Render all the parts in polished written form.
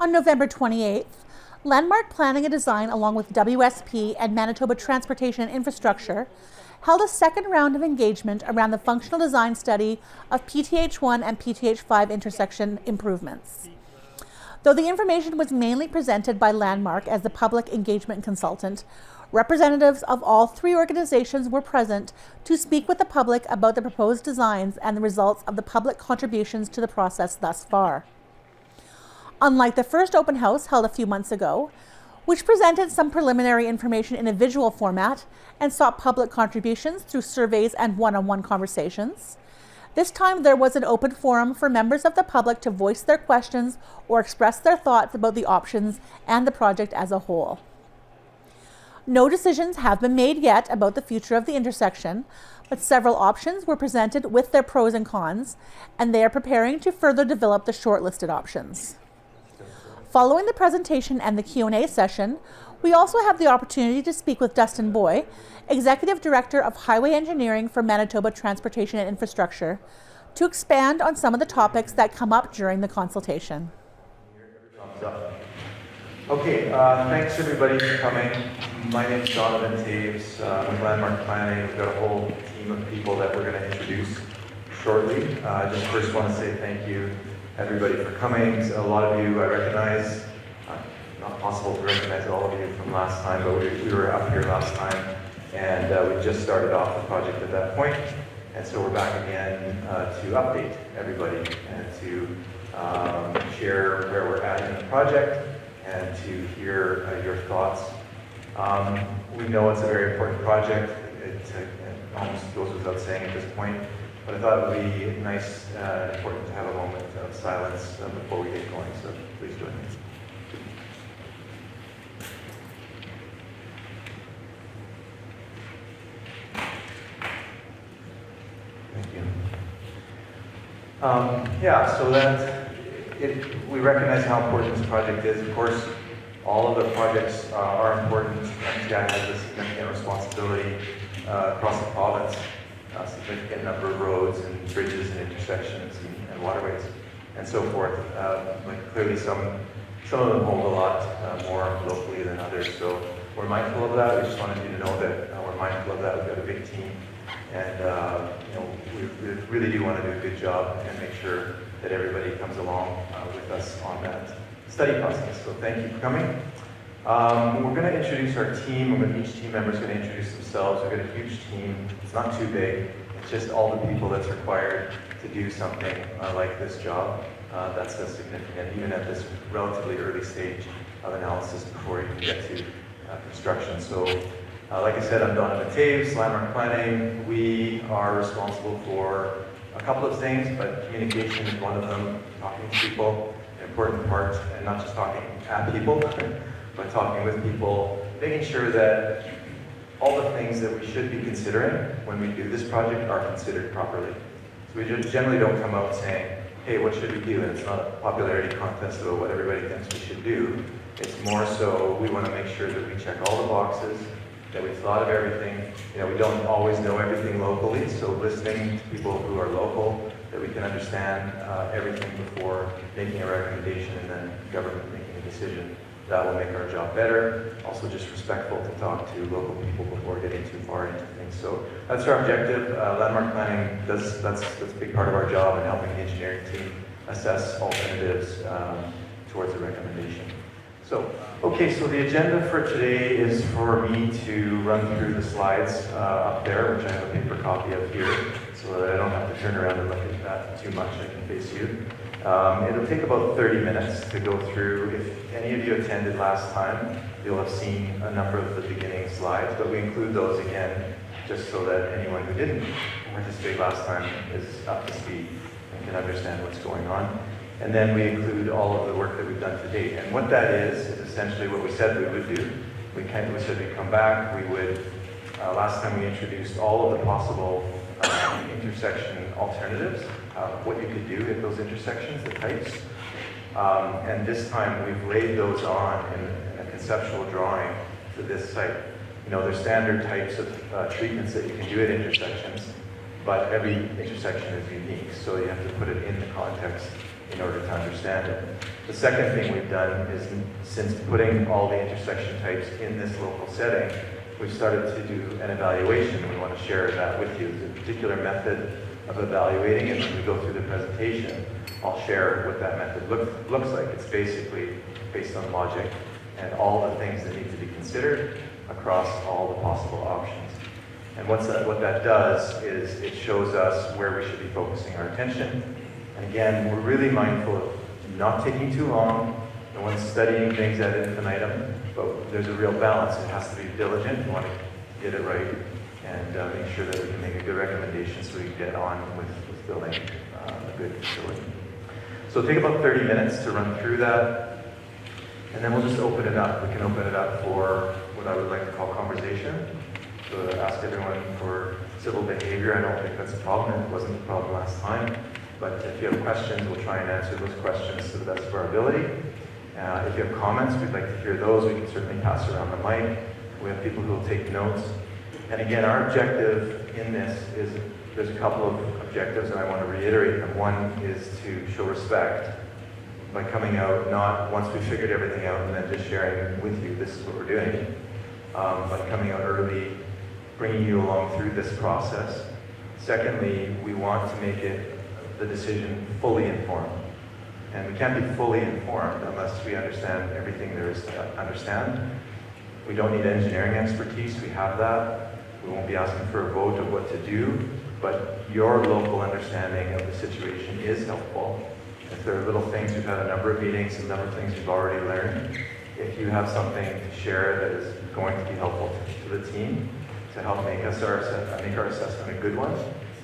On November 28th, Landmark Planning and Design, along with WSP and Manitoba Transportation and Infrastructure, held a second round of engagement around the functional design study of PTH1 and PTH5 intersection improvements. Though the information was mainly presented by Landmark as the public engagement consultant, representatives of all three organizations were present to speak with the public about the proposed designs and the results of the public contributions to the process thus far. Unlike the first open house held a few months ago, which presented some preliminary information in a visual format and sought public contributions through surveys and one-on-one conversations, this time there was an open forum for members of the public to voice their questions or express their thoughts about the options and the project as a whole. No decisions have been made yet about the future of the intersection, but several options were presented with their pros and cons, and they are preparing to further develop the shortlisted options. Following the presentation and the Q&A session, we also have the opportunity to speak with Dustin Boy, Executive Director of Highway Engineering for Manitoba Transportation and Infrastructure, to expand on some of the topics that come up during the consultation. Okay, thanks everybody for coming. My name is Jonathan Taves. With Landmark Planning, we've got a whole team of people that we're going to introduce shortly. I just first want to say thank you everybody for coming. A lot of you I recognize. Not possible to recognize all of you from last time, but we were up here last time, and we just started off the project at that point. And so we're back again to update everybody and to share where we're at in the project and to hear your thoughts. We know it's a very important project. It almost goes without saying at this point, but I thought it would be nice and important to have a moment of silence before we get going, so please join me. Thank you. So that we recognize how important this project is. Of course, all of the projects are important. MTI has a significant responsibility across the province, a significant number of roads and bridges and intersections and waterways and so forth. Clearly some of them hold a lot more locally than others, so we're mindful of that. We just wanted you to know that we're mindful of that. We've got a big team, and we really do want to do a good job and make sure that everybody comes along with us on that study process. So thank you for coming. We're going to introduce our team. Each team member is going to introduce themselves. We've got a huge team. It's not too big. It's just all the people that's required to do something like this job. That's significant, even at this relatively early stage of analysis before you can get to construction. So, like I said, I'm Donovan Taves, Landmark Planning. We are responsible for a couple of things, but communication is one of them. Talking to people, an important part, and not just talking at people, but talking with people, making sure that all the things that we should be considering when we do this project are considered properly. So we just generally don't come out saying, hey, what should we do? And it's not a popularity contest about what everybody thinks we should do. It's more so we want to make sure that we check all the boxes, that we've thought of everything. We don't always know everything locally, so listening to people who are local, that we can understand everything before making a recommendation and then government making a decision. That will make our job better. Also just respectful to talk to local people before getting too far into things. So that's our objective. Landmark planning, that's a big part of our job in helping the engineering team assess alternatives towards a recommendation. So the agenda for today is for me to run through the slides up there, which I have a paper copy of here, so that I don't have to turn around and look at that too much. I can face you. It'll take about 30 minutes to go through. If any of you attended last time, you'll have seen a number of the beginning slides, but we include those again just so that anyone who didn't participate last time is up to speed and can understand what's going on. And then we include all of the work that we've done to date. And what that is essentially what we said we would do. We said we'd come back. We would, last time we introduced all of the possible intersection alternatives, what you could do at those intersections, the types. And this time we've laid those on in a conceptual drawing for this site. There's standard types of treatments that you can do at intersections, but every intersection is unique, so you have to put it in the context in order to understand it. The second thing we've done is, since putting all the intersection types in this local setting, we've started to do an evaluation. We want to share that with you. There's a particular method of evaluating, and as we go through the presentation, I'll share what that method looks like. It's basically based on logic and all the things that need to be considered across all the possible options. And what that does is it shows us where we should be focusing our attention. And again, we're really mindful of not taking too long. No one's studying things ad infinitum, but there's a real balance. It has to be diligent. We want to get it right and make sure that we can make a good recommendation so we can get on with building a good facility. So it'll take about 30 minutes to run through that, and then we'll just open it up. We can open it up for what I would like to call conversation. So ask everyone for civil behavior. I don't think that's a problem. It wasn't a problem last time. But if you have questions, we'll try and answer those questions to the best of our ability. If you have comments, we'd like to hear those. We can certainly pass around the mic. We have people who will take notes. And again, our objective in this is, there's a couple of objectives, and I want to reiterate them. One is to show respect by coming out, not once we've figured everything out and then just sharing with you, this is what we're doing. By coming out early, bringing you along through this process. Secondly, we want to make the decision fully informed. And we can't be fully informed unless we understand everything there is to understand. We don't need engineering expertise, we have that. We won't be asking for a vote of what to do, but your local understanding of the situation is helpful. If there are little things, we've had a number of meetings, a number of things we've already learned. If you have something to share that is going to be helpful to the team, to help make our assessment a good one,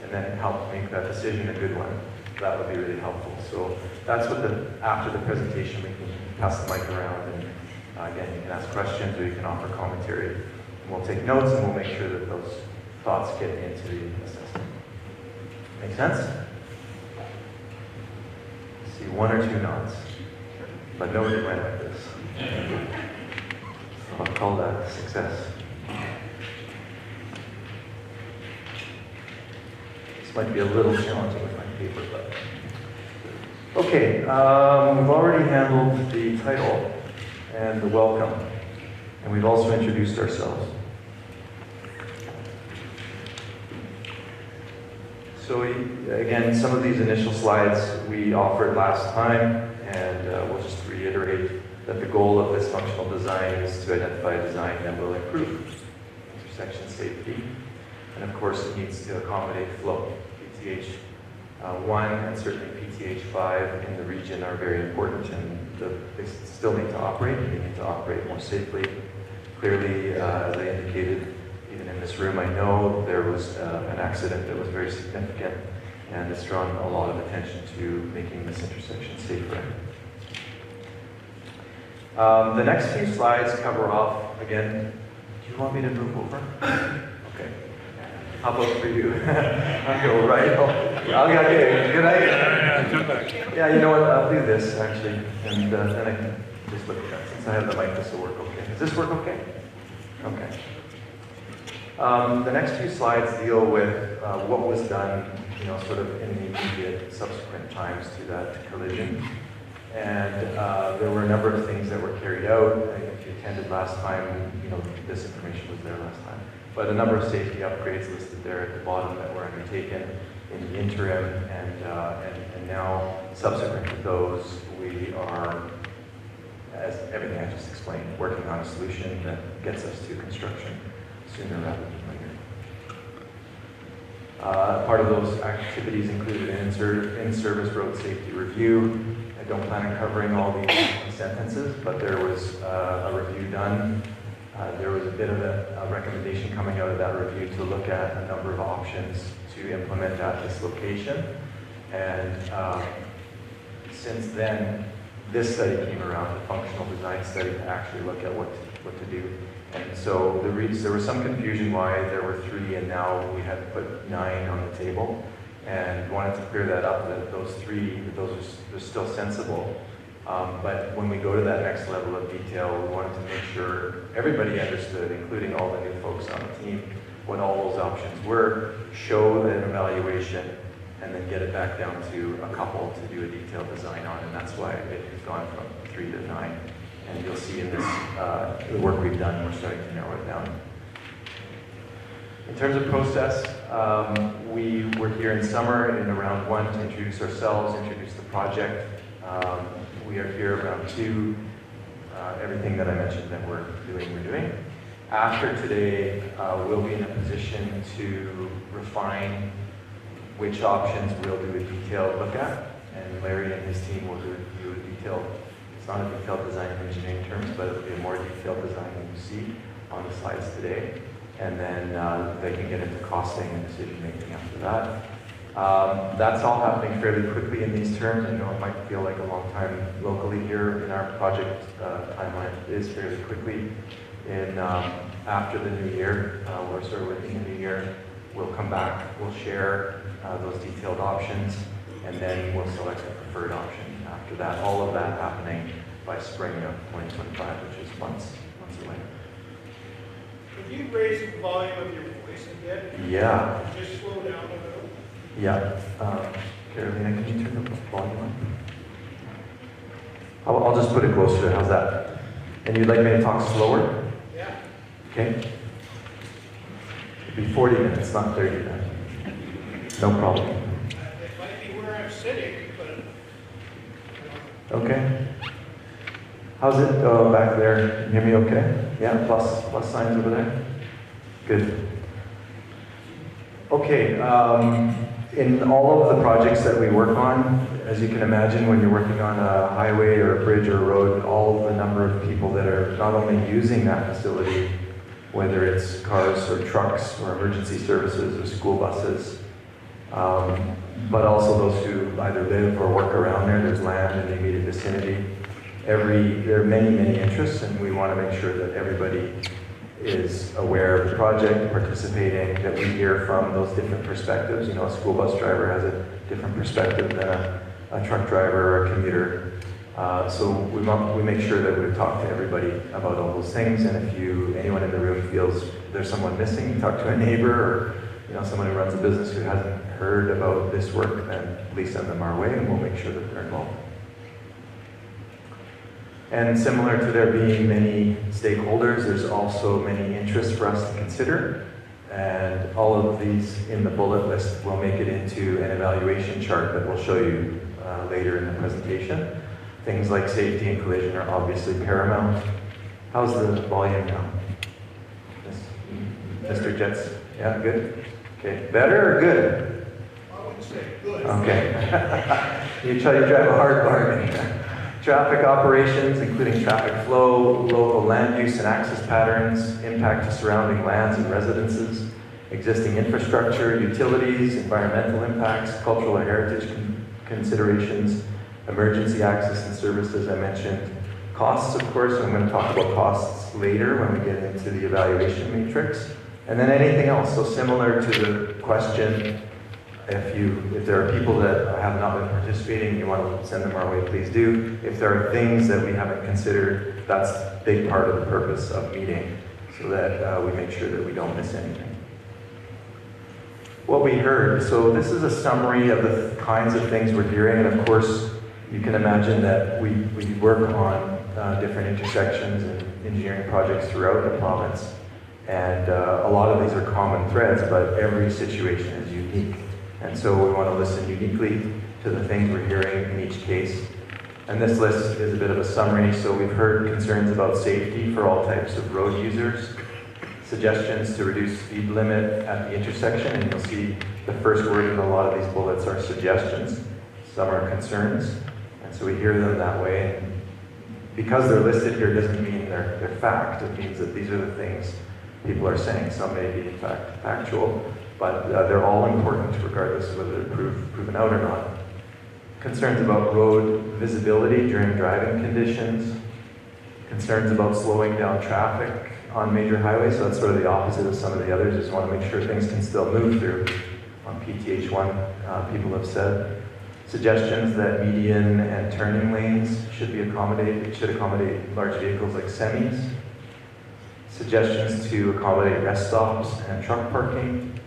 and then help make that decision a good one, that would be really helpful. So that's what after the presentation, we can pass the mic around, and again, you can ask questions or you can offer commentary. And we'll take notes and we'll make sure that those thoughts get into the assessment. Make sense? I see one or two nods, but nobody went like this. I'll call that a success. This might be a little challenging with my paper, but okay. We've already handled the title and the welcome, and we've also introduced ourselves. So again, some of these initial slides we offered last time, and we'll just reiterate that the goal of this functional design is to identify a design that will improve intersection safety. And of course, it needs to accommodate flow. PTH 1 and certainly PTH 5 in the region are very important, and they still need to operate, and they need to operate more safely. Clearly, as I indicated, even in this room, I know there was an accident that was very significant, and it's drawn a lot of attention to making this intersection safer. The next few slides cover off, again, do you want me to move over? Okay. How about for you? I'll go right. Okay, good idea. Yeah, you know what, I'll do this actually, and then I can just look at that. Since I have the mic, this will work okay. Does this work okay? Okay. The next few slides deal with what was done, sort of in the immediate subsequent times to that collision. And there were a number of things that were carried out. If you attended last time, this information was there last time. But a number of safety upgrades listed there at the bottom that were undertaken in the interim, and now subsequent to those, we are, as everything I just explained, working on a solution that gets us to construction sooner rather than later. Part of those activities included an in-service road safety review. I don't plan on covering all these sentences, but there was a review done. There was a bit of a recommendation coming out of that review to look at a number of options to implement at this location. And since then, this study came around, the functional design study, to actually look at what to do. And so there was some confusion why there were 3 and now we had put 9 on the table. And wanted to clear that up, that those 3, they're still sensible. But when we go to that next level of detail, we wanted to make sure everybody understood, including all the new folks on the team, what all those options were, show an evaluation, and then get it back down to a couple to do a detailed design on, and that's why it has gone from 3 to 9. And you'll see in this, the work we've done, we're starting to narrow it down. In terms of process, we were here in summer in round 1 to introduce ourselves, introduce the project. We are here round 2. Everything that I mentioned that we're doing. After today, we'll be in a position to refine which options we'll do a detailed look at. And Larry and his team will do a detailed, it's not a detailed design in engineering terms, but it'll be a more detailed design than you see on the slides today. And then they can get into costing and decision making after that. That's all happening fairly quickly in these terms. I know it might feel like a long time locally here in our project timeline. It is fairly quickly. After the new year, we're sort of within the new year, we'll come back, we'll share those detailed options, and then we'll select a preferred option after that. All of that happening by spring of 2025, which is months away. Could you raise the volume of your voice a bit? Yeah. Just slow down a little. Yeah. Carolina, can you turn the volume on? I'll just put it closer. How's that? And you'd like me to talk slower? Yeah. Okay. It'll be 40 minutes, not 30 then. No problem. It might be where I'm sitting, but... Okay. How's it back there? Can you hear me okay? Yeah, plus signs over there? Good. Okay, in all of the projects that we work on, as you can imagine, when you're working on a highway or a bridge or a road, all of the number of people that are not only using that facility, whether it's cars or trucks or emergency services or school buses, but also those who either live or work around there. There's land in the immediate vicinity. There are many interests, and we want to make sure that everybody is aware of the project, participating, that we hear from those different perspectives. You know, a school bus driver has a different perspective than a truck driver or a commuter. So we make sure that we talk to everybody about all those things, and if anyone in the room feels there's someone missing, talk to a neighbor or someone who runs a business who hasn't heard about this work, then please send them our way and we'll make sure that they're involved. And similar to there being many stakeholders, there's also many interests for us to consider. And all of these in the bullet list will make it into an evaluation chart that we'll show you later in the presentation. Things like safety and collision are obviously paramount. How's the volume now? Mr. Jets? Yeah, good? Okay, better or good? I would say good. Okay. You try to drive a hard bargain. Traffic operations, including traffic flow, local land use and access patterns, impact to surrounding lands and residences, existing infrastructure, utilities, environmental impacts, cultural and heritage considerations, emergency access and services I mentioned. Costs, of course, I'm going to talk about costs later when we get into the evaluation matrix. And then anything else, so similar to the question, if there are people that have not been participating, you want to send them our way, please do. If there are things that we haven't considered, that's a big part of the purpose of meeting, so that we make sure that we don't miss anything. What we heard, so this is a summary of the kinds of things we're hearing, and of course, you can imagine that we work on different intersections and engineering projects throughout the province, and a lot of these are common threads, but every situation is unique. And so we want to listen uniquely to the things we're hearing in each case. And this list is a bit of a summary. So we've heard concerns about safety for all types of road users, suggestions to reduce speed limit at the intersection, and you'll see the first word in a lot of these bullets are suggestions. Some are concerns, and so we hear them that way. And because they're listed here doesn't mean they're fact. It means that these are the things people are saying. Some may be in fact factual, but they're all important regardless of whether they're proven out or not. Concerns about road visibility during driving conditions, concerns about slowing down traffic on major highways, so that's sort of the opposite of some of the others. Just want to make sure things can still move through. On PTH 1, people have said. Suggestions that median and turning lanes should accommodate large vehicles like semis. Suggestions to accommodate rest stops and truck parking.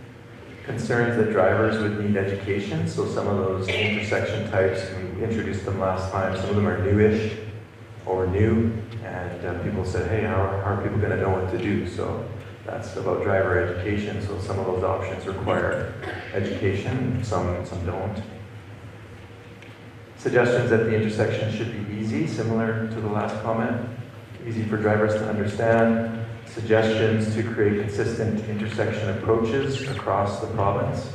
Concerns that drivers would need education, so some of those intersection types, we introduced them last time, some of them are newish or new, and people said, hey, how are people going to know what to do? So that's about driver education, so some of those options require education, some don't. Suggestions that the intersection should be easy, similar to the last comment, easy for drivers to understand. Suggestions to create consistent intersection approaches across the province.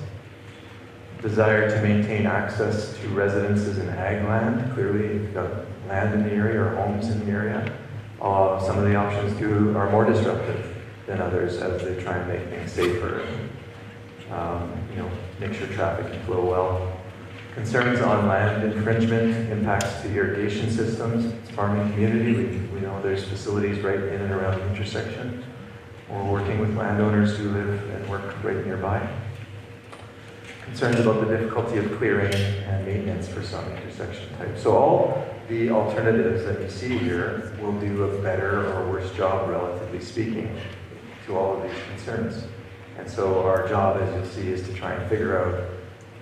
Desire to maintain access to residences in ag land. Clearly, if you've got land in the area or homes in the area, some of the options are more disruptive than others as they try and make things safer and make sure traffic can flow well. Concerns on land infringement, impacts to irrigation systems, farming community. We know there's facilities right in and around the intersection. We're working with landowners who live and work right nearby. Concerns about the difficulty of clearing and maintenance for some intersection types. So all the alternatives that you see here will do a better or worse job, relatively speaking, to all of these concerns. And so our job, as you'll see, is to try and figure out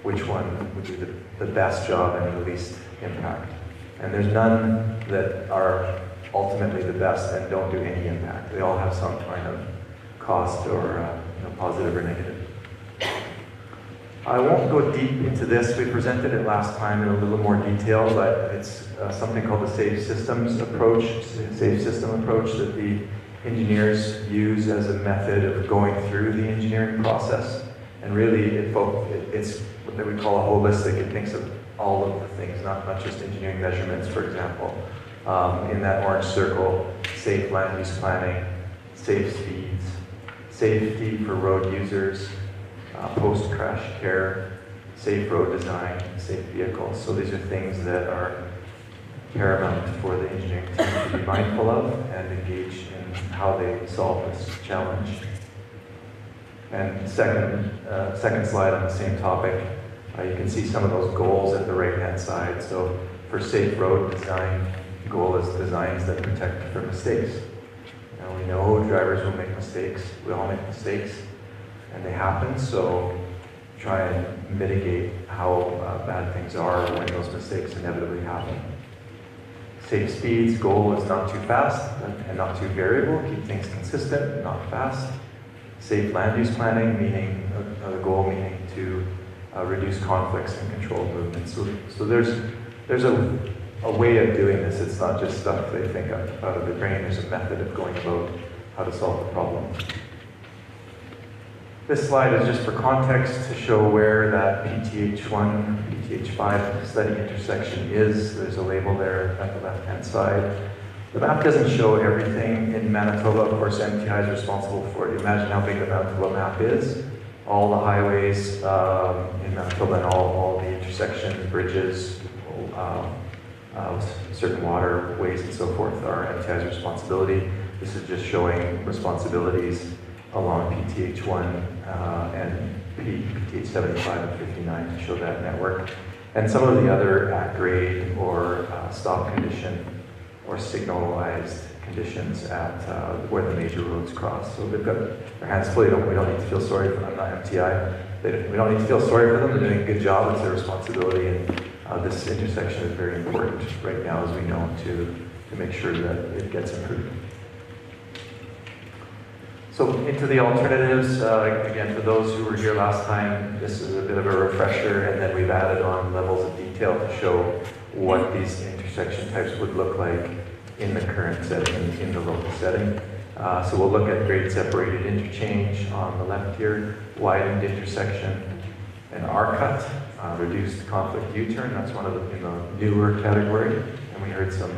which one would do the best job and the least impact. And there's none that are ultimately the best and don't do any impact. They all have some kind of cost or positive or negative. I won't go deep into this. We presented it last time in a little more detail, but it's something called the safe system approach that the engineers use as a method of going through the engineering process. And really, it's what we call a holistic. It thinks of all of the things, not just engineering measurements, for example. In that orange circle, safe land use planning, safe speeds, safety for road users, post-crash care, safe road design, safe vehicles. So these are things that are paramount for the engineering team to be mindful of and engage in how they solve this challenge. And second slide on the same topic, you can see some of those goals at the right-hand side. So for safe road design, goal is designs that protect from mistakes. Now we know drivers will make mistakes. We all make mistakes, and they happen. So try and mitigate how bad things are when those mistakes inevitably happen. Safe speeds, goal is not too fast and not too variable. Keep things consistent, not fast. Safe land use planning, meaning the goal meaning to reduce conflicts and control movement. So there's a way of doing this. It's not just stuff they think out of their brain. There's a method of going about how to solve the problem. This slide is just for context to show where that PTH1, PTH5 study intersection is. There's a label there at the left-hand side. The map doesn't show everything in Manitoba. Of course, MTI is responsible for it. Imagine how big the Manitoba map is. All the highways in Manitoba and all the intersections, bridges, certain waterways and so forth are MTI's responsibility. This is just showing responsibilities along PTH1 and PTH 75 and 59 to show that network. And some of the other at-grade or stop condition or signalized conditions at where the major roads cross. So they've got their hands full. We don't need to feel sorry for them, not MTI. We don't need to feel sorry for them. They're doing a good job. It's their responsibility. And this intersection is very important right now, as we know, to make sure that it gets improved. So into the alternatives, again, for those who were here last time, this is a bit of a refresher, and then we've added on levels of detail to show what these intersection types would look like in the current setting, in the local setting. So we'll look at grade separated interchange on the left here, widened intersection, an R-cut, reduced conflict U-turn, that's one of the in the newer category, and we heard some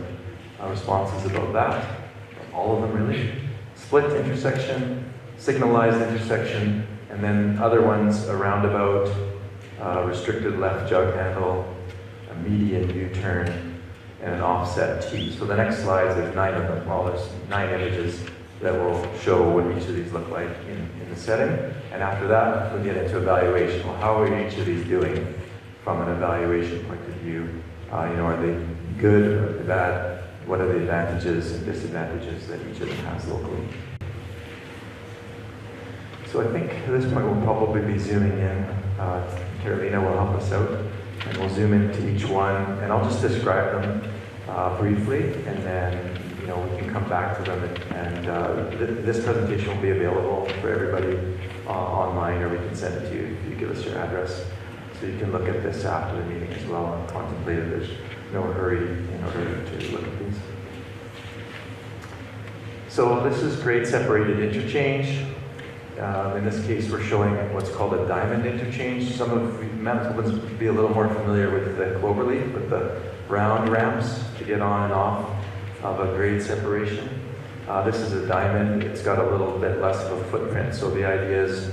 responses about that, all of them really. Split intersection, signalized intersection, and then other ones, a roundabout, restricted left jug handle, a median U-turn, and an offset T. So the next slides, there's 9 of them. Well, there's 9 images that will show what each of these look like in the setting. And after that, we'll get into evaluation. Well, how are each of these doing from an evaluation point of view? Are they good or are they bad? What are the advantages and disadvantages that each of them has locally? So I think at this point we'll probably be zooming in. Carolina will help us out, and we'll zoom into each one, and I'll just describe them briefly, and then we can come back to them. This presentation will be available for everybody online, or we can send it to you if you give us your address, so you can look at this after the meeting as well and contemplate it. There's no hurry in order to look at these. So this is grade separated interchange. In this case, we're showing what's called a diamond interchange. Some of Manitobans would be a little more familiar with the cloverleaf, with the round ramps to get on and off of a grade separation. This is a diamond. It's got a little bit less of a footprint. So the idea is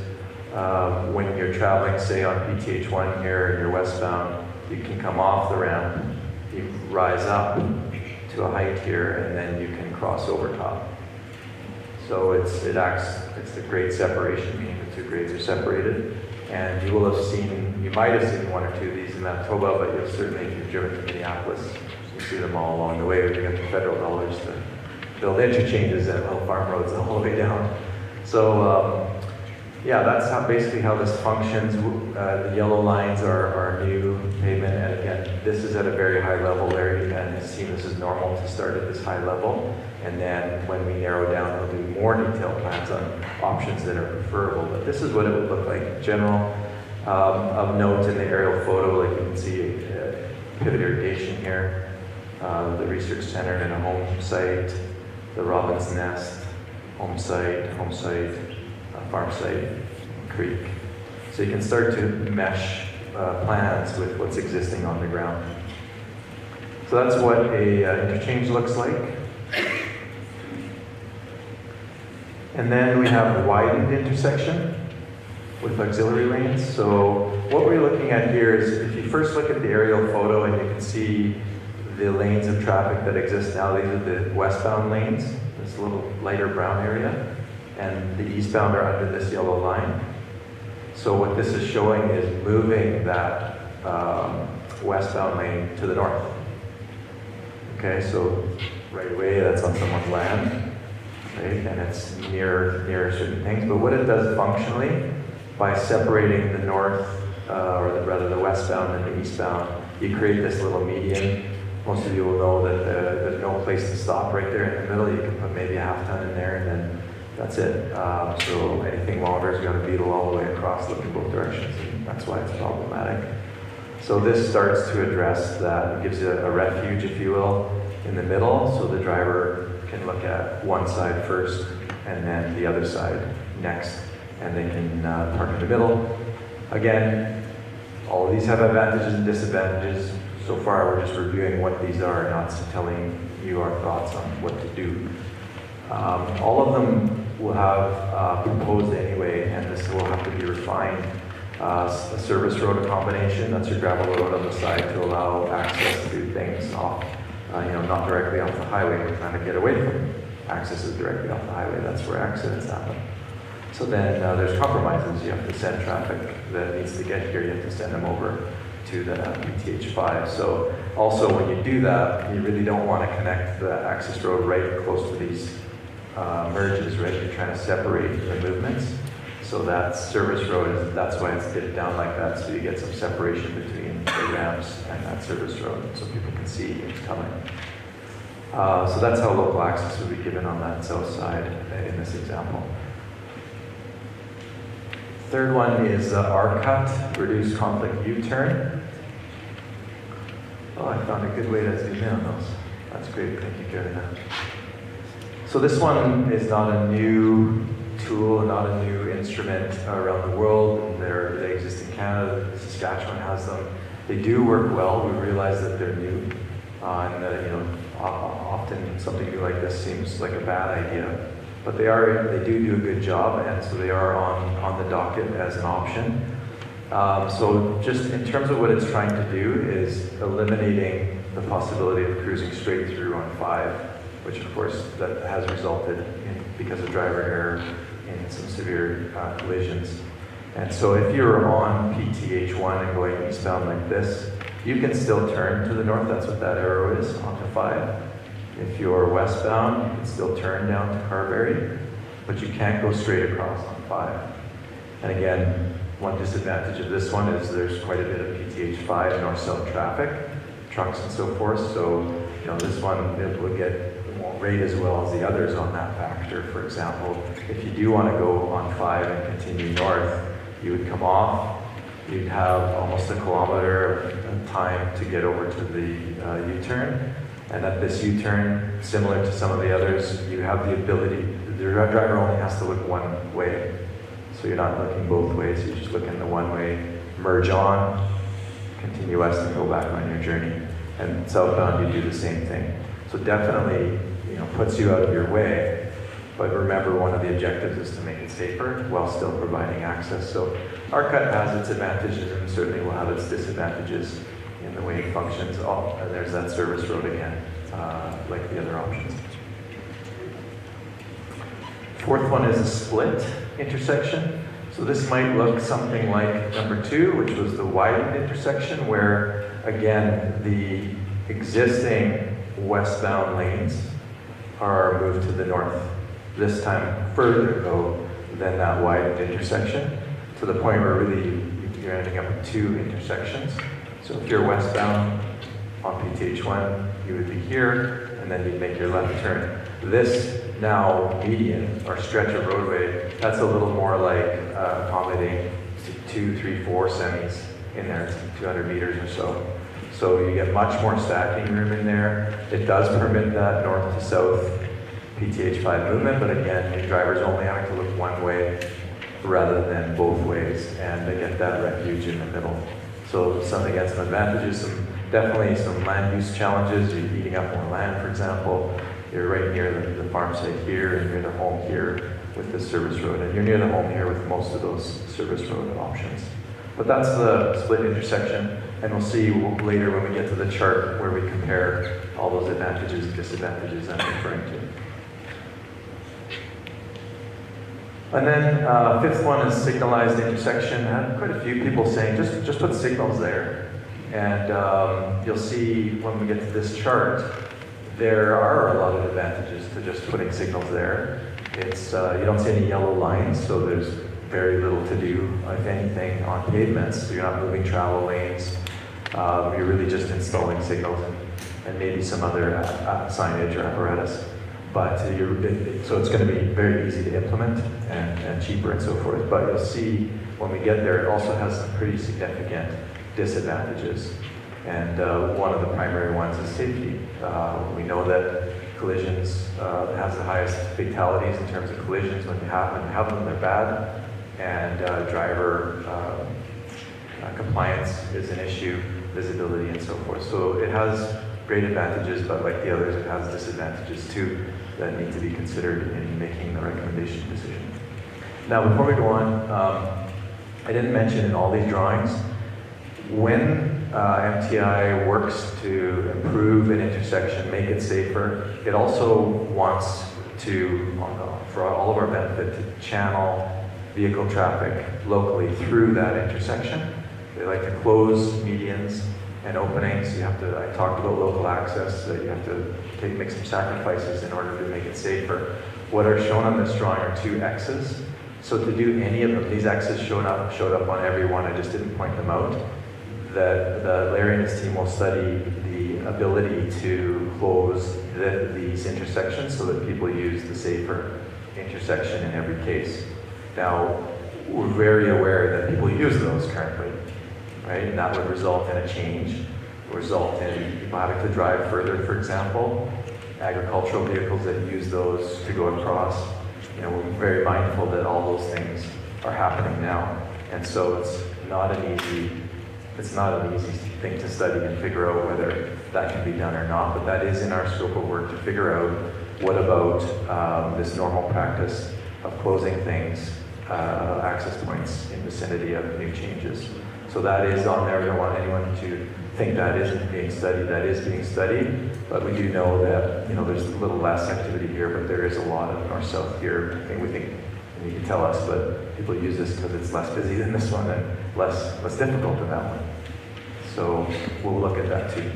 when you're traveling, say on PTH 1 here and you're westbound, you can come off the ramp, you rise up to a height here, and then you can cross over top. So it's the grade separation, meaning the two grades are separated. And you might have seen one or two of these in Manitoba, but you'll certainly, if you've driven to Minneapolis, you see them all along the way. We get the federal dollars to build interchanges and little farm roads all the way down. So that's basically how this functions. The yellow lines are new pavement, and again, this is at a very high level area, and it's seen this is normal to start at this high level. And then when we narrow down, we'll do more detailed plans on options that are preferable. But this is what it would look like in general. Of note in the aerial photo, like you can see pivot irrigation here, the research center and a home site, the robin's nest, home site, farm site, creek. So you can start to mesh plans with what's existing on the ground. So that's what a interchange looks like. And then we have a widened intersection with auxiliary lanes. So what we're looking at here is, if you first look at the aerial photo and you can see the lanes of traffic that exist now, these are the westbound lanes, this little lighter brown area, and the eastbound are under this yellow line. So what this is showing is moving that westbound lane to the north. Okay, so right away that's on someone's land. Right? And it's near certain things, but what it does functionally, by separating the north, rather the westbound and the eastbound, you create this little median. Most of you will know that there's no place to stop right there in the middle. You can put maybe a half ton in there, and then that's it. So anything longer is going to beetle all the way across, looking both directions, and that's why it's problematic. So this starts to address that. It gives you a refuge, if you will, in the middle, so the driver can look at one side first and then the other side next, and they can park in the middle. Again, all of these have advantages and disadvantages. So far we're just reviewing what these are, not telling you our thoughts on what to do. All of them will have proposed anyway, and this will have to be refined. A service road combination, that's your gravel road on the side to allow access to things off, not directly off the highway. We're trying to get away from accesses directly off the highway. That's where accidents happen. So then there's compromises. You have to send traffic that needs to get here. You have to send them over to the PTH 5. So also when you do that, you really don't want to connect the access road right close to these merges, right? You're trying to separate the movements. So that service road, that's why it's dipped down like that, so you get some separation between the ramps and that service road, so people can see it's coming. So that's how local access would be given on that south side in this example. Third one is R-cut, reduced conflict U-turn. Oh, I found a good way to zoom in on those. That's great, thank you, Carolina. So this one is not a new tool, not a new instrument around the world. They exist in Canada. Saskatchewan has them. They do work well. We realize that they're new, and often something new like this seems like a bad idea, but they do a good job, and so they are on the docket as an option. So just in terms of what it's trying to do is eliminating the possibility of cruising straight through on 5, which of course that has resulted in, because of driver error, in some severe collisions. And so if you're on PTH 1 and going eastbound like this, you can still turn to the north. That's what that arrow is, onto 5. If you're westbound, you can still turn down to Carberry, but you can't go straight across on 5. And again, one disadvantage of this one is there's quite a bit of PTH 5 north-south traffic, trucks and so forth. So, this one, it won't rate as well as the others on that factor. For example, if you do want to go on 5 and continue north, you would come off, you'd have almost a kilometer of time to get over to the U-turn. And at this U-turn, similar to some of the others, you have the ability, the driver only has to look one way. So you're not looking both ways, you're just looking the one way, merge on, continue west and go back on your journey. And southbound, you do the same thing. So definitely, puts you out of your way. But remember, one of the objectives is to make it safer while still providing access. So our cut has its advantages and certainly will have its disadvantages in the way it functions. Oh, and there's that service road again, like the other options. Fourth one is a split intersection. So this might look something like number 2, which was the widened intersection, where again, the existing westbound lanes are moved to the north. This time further though than that widened intersection, to the point where really you're ending up with 2 intersections. So if you're westbound on PTH1, you would be here, and then you'd make your left turn. This now median, or stretch of roadway, that's a little more like accommodating 2, 3, 4 semis in there. It's 200 meters or so. So you get much more stacking room in there. It does permit that north to south PTH5 movement, but again, your driver's only having to look one way rather than both ways, and they get that refuge in the middle. So something gets some advantages, definitely some land use challenges. You're eating up more land, for example. You're right near the farm site here and near the home here with this service road, and you're near the home here with most of those service road options. But that's the split intersection, and we'll see later when we get to the chart where we compare all those advantages and disadvantages I'm referring to. And then fifth one is signalized intersection. I had quite a few people saying, just put signals there. And you'll see when we get to this chart, there are a lot of advantages to just putting signals there. It's you don't see any yellow lines, so there's very little to do, if anything, on pavements. So you're not moving travel lanes. You're really just installing signals and maybe some other signage or apparatus. But so it's going to be very easy to implement and cheaper and so forth. But you'll see when we get there, it also has some pretty significant disadvantages. And one of the primary ones is safety. We know that collisions has the highest fatalities in terms of collisions. When you have them, they're bad. And driver compliance is an issue, visibility and so forth. So it has great advantages, but like the others, it has disadvantages too that need to be considered in making the recommendation decision. Now, before we go on, I didn't mention in all these drawings, when MTI works to improve an intersection, make it safer, it also wants to, for all of our benefit, to channel vehicle traffic locally through that intersection. They like to close medians and openings. You have to, I talked about local access, that you have to make some sacrifices in order to make it safer. What are shown on this drawing are 2 X's. So to do any of them, these X's showed up on every one, I just didn't point them out. The Larry and his team will study the ability to close these intersections so that people use the safer intersection in every case. Now, we're very aware that people use those currently, right? And that would result in a change, result in people having to drive further, for example. Agricultural vehicles that use those to go across. We're very mindful that all those things are happening now. And so it's not an easy thing to study and figure out whether that can be done or not, but that is in our scope of work to figure out what about this normal practice of closing things, access points in vicinity of new changes. So that is on there. We don't want anyone to think that isn't being studied. That is being studied, but we do know that there's a little less activity here, but there is a lot of north-south here. We think, and you can tell us, but people use this because it's less busy than this one and less difficult than that one. So we'll look at that too.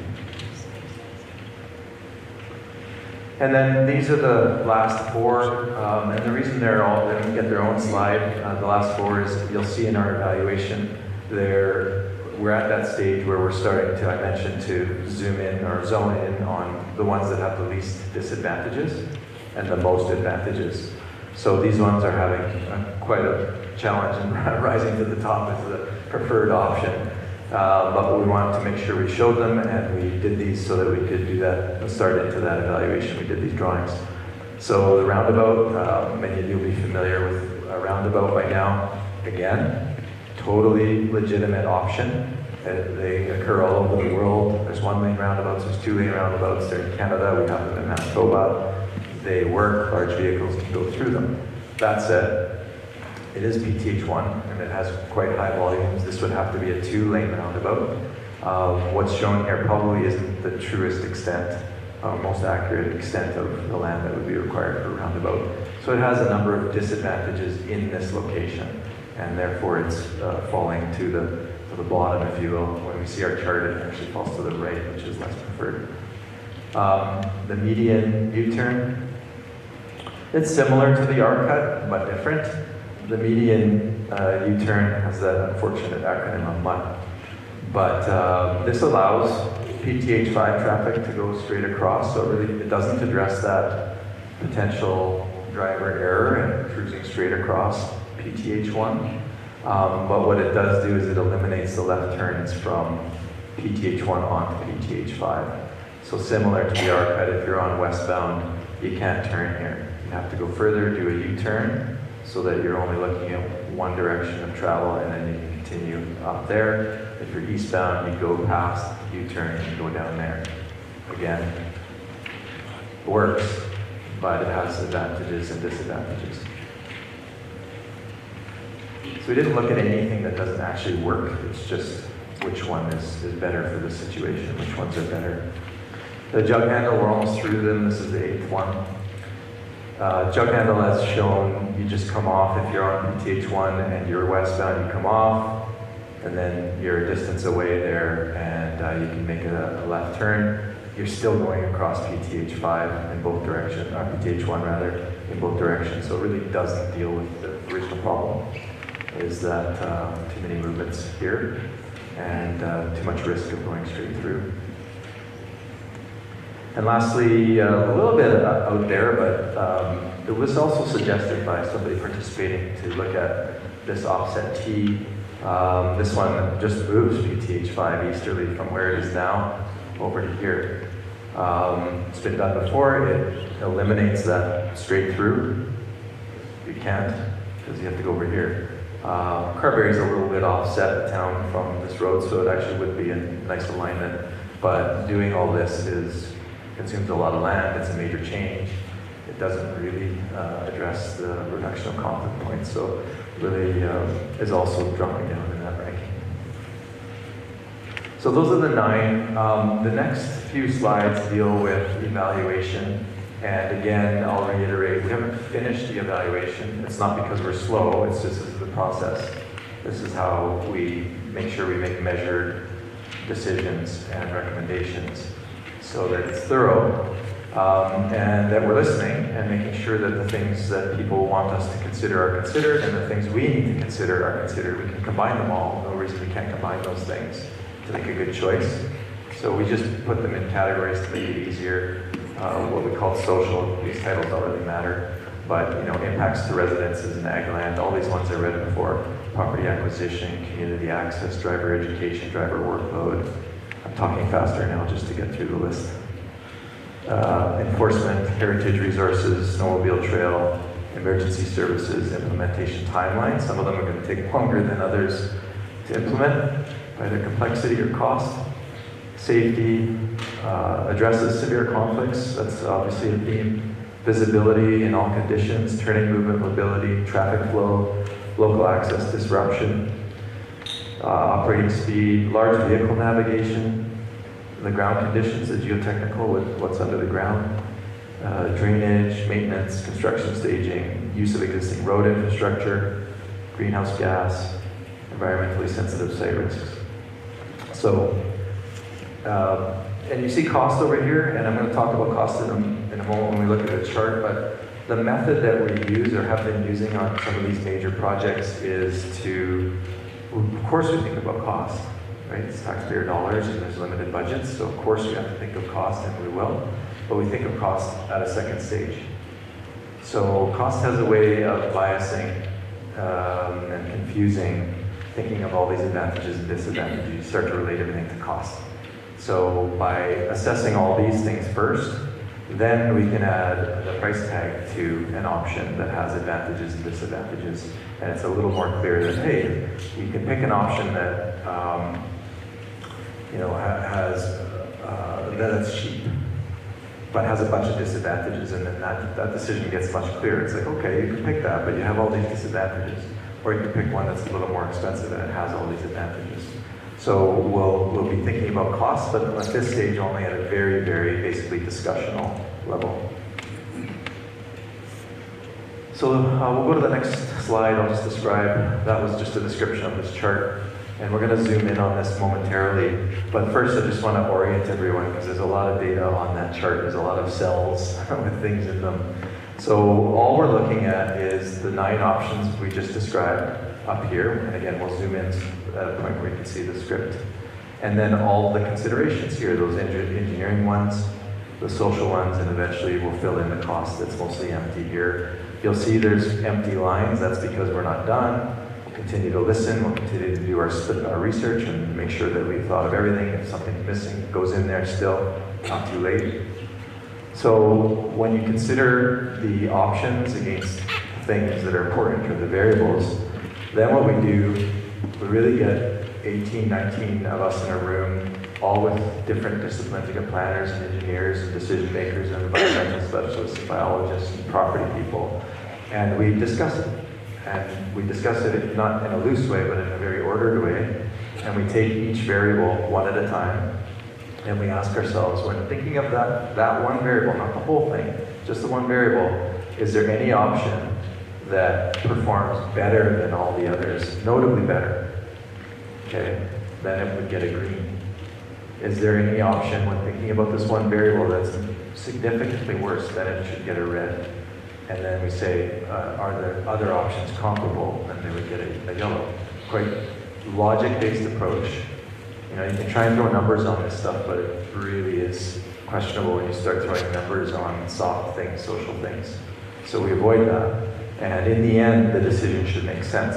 And then these are the last four, and the reason they get their own slide, the last four is you'll see in our evaluation, we're at that stage where we're starting to, I mentioned, to zoom in or zone in on the ones that have the least disadvantages and the most advantages. So these ones are having quite a challenge in rising to the top as the preferred option. But we wanted to make sure we showed them, and we did these so that we could do that, start into that evaluation. We did these drawings. So the roundabout, many of you will be familiar with a roundabout by now. Again, totally legitimate option. They occur all over the world. There's one-lane roundabouts, there's two-lane roundabouts. They're in Canada, we have them in Manitoba. They work, large vehicles can go through them. That said, it is PTH1 and it has quite high volumes. This would have to be a two-lane roundabout. What's shown here probably isn't the truest extent, most accurate extent of the land that would be required for a roundabout. So it has a number of disadvantages in this location, and therefore it's falling to the bottom, if you will. When we see our chart, it actually falls to the right, which is less preferred. The median U-turn, it's similar to the R-cut, but different. The median U-turn has that unfortunate acronym of MUT. But this allows PTH5 traffic to go straight across, so it doesn't address that potential driver error and cruising straight across PTH1. But what it does do is it eliminates the left turns from PTH1 onto PTH5. So similar to the R-cut, if you're on westbound, you can't turn here. You have to go further, do a U-turn, so that you're only looking at one direction of travel, and then you can continue up there. If you're eastbound, you go past, U-turn, and go down there. Again, it works, but it has advantages and disadvantages. So we didn't look at anything that doesn't actually work. It's just which one is better for the situation, which ones are better. The jug handle, we're almost through them. This is the 8th one. Jug handle, as shown, you just come off. If you're on PTH1 and you're westbound, you come off, and then you're a distance away there, and you can make a left turn. You're still going across PTH5 in both directions, or PTH1 rather, in both directions. So it really doesn't deal with the original problem, is that too many movements here and too much risk of going straight through. And lastly, a little bit out there, but it was also suggested by somebody participating to look at this offset T. This one just moves PTH5 easterly from where it is now over to here. It's been done before. It eliminates that straight through. You can't, because you have to go over here. Carberry is a little bit offset town from this road, so it actually would be in nice alignment. But doing all this consumes a lot of land. It's a major change. It doesn't really address the reduction of conflict points, so really is also dropping down in that ranking. So those are the 9. The next few slides deal with evaluation. And again, I'll reiterate, we haven't finished the evaluation. It's not because we're slow, it's just this is the process. This is how we make sure we make measured decisions and recommendations so that it's thorough, and that we're listening and making sure that the things that people want us to consider are considered, and the things we need to consider are considered. We can combine them all. No reason we can't combine those things to make a good choice. So we just put them in categories to make it easier. What we call social, these titles don't really matter, but impacts to residences and ag land, all these ones I read before: property acquisition, community access, driver education, driver workload. I'm talking faster now just to get through the list. Enforcement, heritage resources, snowmobile trail, emergency services, implementation timeline. Some of them are going to take longer than others to implement by their complexity or cost. Safety, addresses severe conflicts, that's obviously a theme. Visibility in all conditions, turning movement, mobility, traffic flow, local access disruption, operating speed, large vehicle navigation, the ground conditions, the geotechnical with what's under the ground, drainage, maintenance, construction staging, use of existing road infrastructure, greenhouse gas, environmentally sensitive site risks. So And you see cost over here, and I'm going to talk about cost in a moment when we look at the chart, but the method that we use or have been using on some of these major projects is to, of course we think about cost, right? It's taxpayer dollars and there's limited budgets, so of course we have to think of cost, and we will, but we think of cost at a second stage. So cost has a way of biasing and confusing, thinking of all these advantages and disadvantages. You start to relate everything to cost. So by assessing all these things first, then we can add the price tag to an option that has advantages and disadvantages. And it's a little more clear that, hey, you can pick an option that that's cheap, but has a bunch of disadvantages, and then that decision gets much clearer. It's like, okay, you can pick that, but you have all these disadvantages. Or you can pick one that's a little more expensive and it has all these advantages. So we'll be thinking about costs, but at this stage only at a very, very basically discussional level. So we'll go to the next slide. I'll just describe, that was just a description of this chart. And we're going to zoom in on this momentarily. But first I just want to orient everyone, because there's a lot of data on that chart. There's a lot of cells with things in them. So all we're looking at is the 9 options we just described up here. And again, we'll zoom in at a point where you can see the script. And then all the considerations here, those engineering ones, the social ones, and eventually we'll fill in the cost that's mostly empty here. You'll see there's empty lines. That's because we're not done. We'll continue to listen. We'll continue to do our research and make sure that we've thought of everything. If something's missing, it goes in there still, not too late. So when you consider the options against things that are important, or the variables, then what we do, we really get 18, 19 of us in a room, all with different disciplines. We got planners and engineers and decision makers and environmental specialists and biologists and property people. And we discuss it. And we discuss it not in a loose way, but in a very ordered way. And we take each variable one at a time. And we ask ourselves, when thinking of that one variable, not the whole thing, just the one variable, is there any option that performs better than all the others, notably better? Okay, then it would get a green. Is there any option when thinking about this one variable that's significantly worse, then it should get a red? And then we say, are there other options comparable? And they would get a yellow. Quite logic-based approach. You know, you can try and throw numbers on this stuff, but it really is questionable when you start throwing numbers on soft things, social things. So we avoid that. And in the end, the decision should make sense.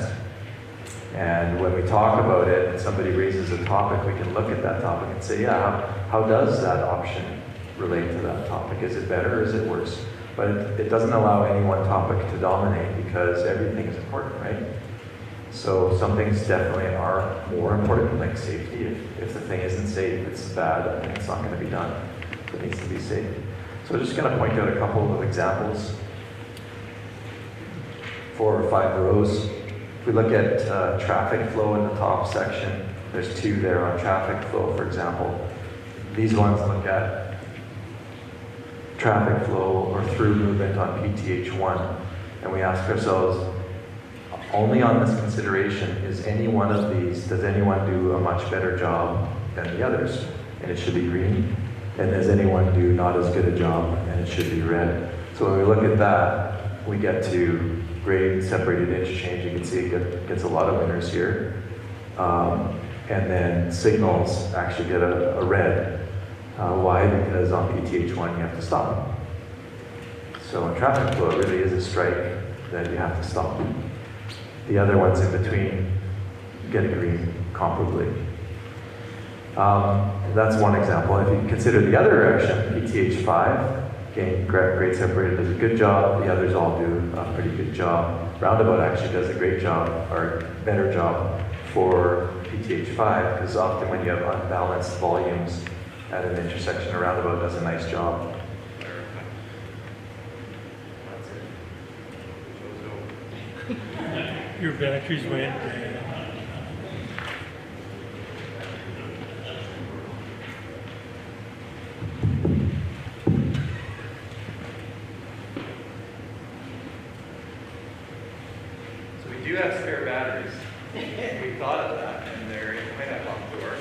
And when we talk about it and somebody raises a topic, we can look at that topic and say, yeah, how does that option relate to that topic? Is it better or is it worse? But it doesn't allow any one topic to dominate, because everything is important, right? So some things definitely are more important, like safety. If the thing isn't safe, it's bad, and it's not going to be done. It needs to be safe. So I'm just going to point out a couple of examples. 4 or 5 rows. If we look at traffic flow in the top section, there's 2 there on traffic flow, for example. These ones look at traffic flow or through movement on PTH1. And we ask ourselves, only on this consideration, is any one of these, does anyone do a much better job than the others? And it should be green. And does anyone do not as good a job? And it should be red. So when we look at that, we get to grade separated interchange. You can see it gets a lot of winners here. And then signals actually get a red. Why? Because on PTH1 you have to stop. So in traffic flow, it really is a strike that you have to stop. The other ones in between get a green comparably. That's one example. If you consider the other direction, PTH5, again, grade separated does a good job. The others all do a pretty good job. Roundabout actually does a great job, or better job, for PTH5, because often when you have unbalanced volumes at an intersection, a roundabout does a nice job. Your batteries went dead. So we do have spare batteries. We thought of that, and they're in the pineapple door.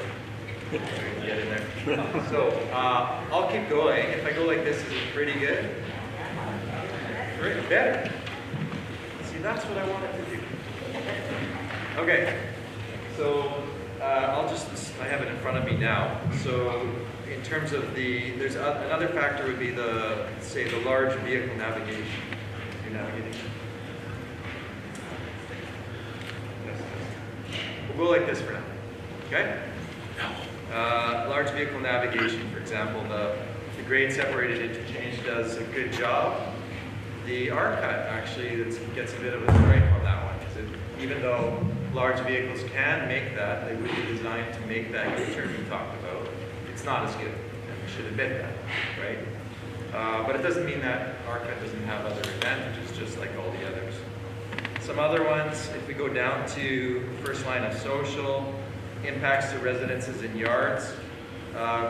So we can get in there. So I'll keep going. If I go like this, is it pretty good? Great, better. See, that's what I wanted to do. Okay, so I have it in front of me now. So in terms of there's another factor would be say the large vehicle navigation. You're navigating. We'll go like this for now, okay? Large vehicle navigation, for example, the grade separated interchange does a good job. The R-cut actually gets a bit of a strike on that one. Even though large vehicles can make that, they would be designed to make that U-turn we talked about, it's not as good, and we should admit that, right? But it doesn't mean that R-cut doesn't have other advantages, just like all the others. Some other ones, if we go down to first line of social, impacts to residences and yards,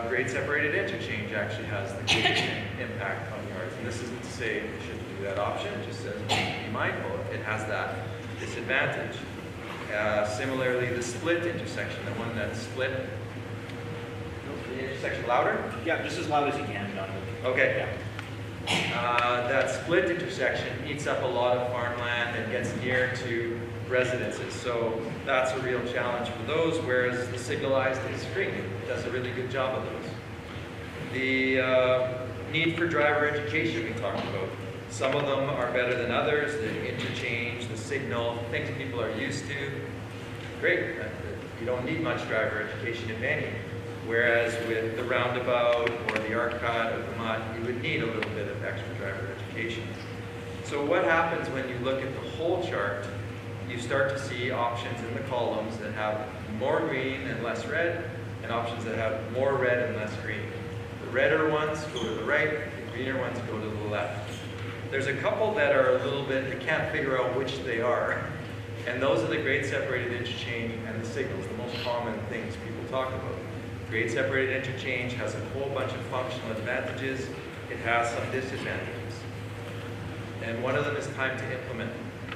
grade separated interchange actually has the greatest impact on yards. And this isn't to say you shouldn't do that option, it just says be mindful, it has that disadvantage. Similarly, the split intersection, the one that's split, the intersection louder? Yeah, just as loud as you can, John. Okay. That split intersection eats up a lot of farmland and gets near to residences. So that's a real challenge for those, whereas the signalized is great. It does a really good job of those. The need for driver education we talked about. Some of them are better than others. The interchange, the signal, things people are used to. Great. You don't need much driver education, if any. Whereas with the roundabout or the arc-cut or the mud, you would need a little bit of extra driver education. So what happens when you look at the whole chart, you start to see options in the columns that have more green and less red, and options that have more red and less green. The redder ones go to the right, the greener ones go to the left. There's a couple that are a little bit, they can't figure out which they are. And those are the grade separated interchange and the signals, the most common things people talk about. Grade separated interchange has a whole bunch of functional advantages. It has some disadvantages. And one of them is time to implement.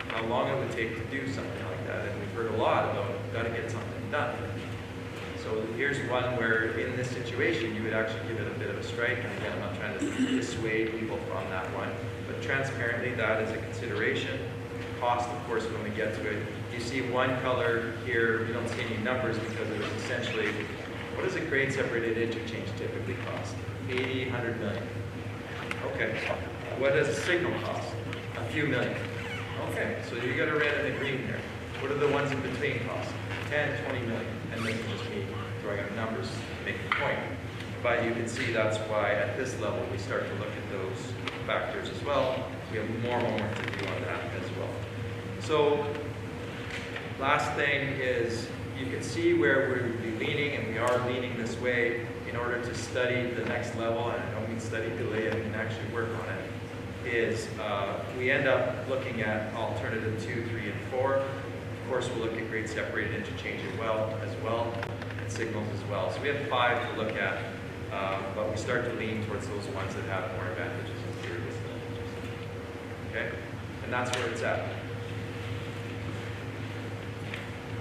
How long it would take to do something like that. And we've heard a lot about got to get something done. So here's one where in this situation you would actually give it a bit of a strike. And again, I'm not trying to dissuade people from that one. But transparently, that is a consideration. Cost, of course, when we get to it. You see one color here, you don't see any numbers because it was essentially, what does a grade separated interchange typically cost? 80, 100 million. Okay. What does a signal cost? A few million. Okay, so you got a red and a green there. What are the ones in between cost? 10, 20 million. And this is just me throwing out numbers to make the point. But you can see that's why at this level we start to look at those factors as well. We have more homework to do on that as well. So last thing is you can see where we would be leaning, and we are leaning this way in order to study the next level, and I don't mean study delay, I mean actually work on it, is we end up looking at alternative 2, 3, and 4. Of course, we'll look at grade separated interchange as well, and signals as well. So we have 5 to look at, but we start to lean towards those ones that have more advantages and fewer disadvantages. Okay? And that's where it's at.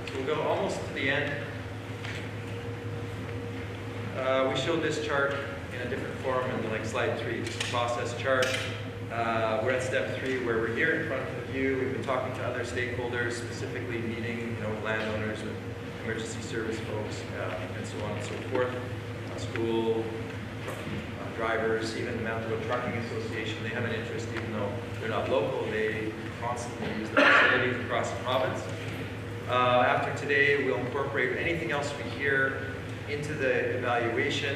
So we'll go almost to the end. We showed this chart in a different form in like slide 3, just a process chart. We're at step 3 where we're here in front of you. We've been talking to other stakeholders, specifically meeting, landowners, with emergency service folks, and so on and so forth. School, drivers, even the Manitoba Trucking Association, they have an interest, even though they're not local, they constantly use the facilities across the province. After today, we'll incorporate anything else we hear into the evaluation.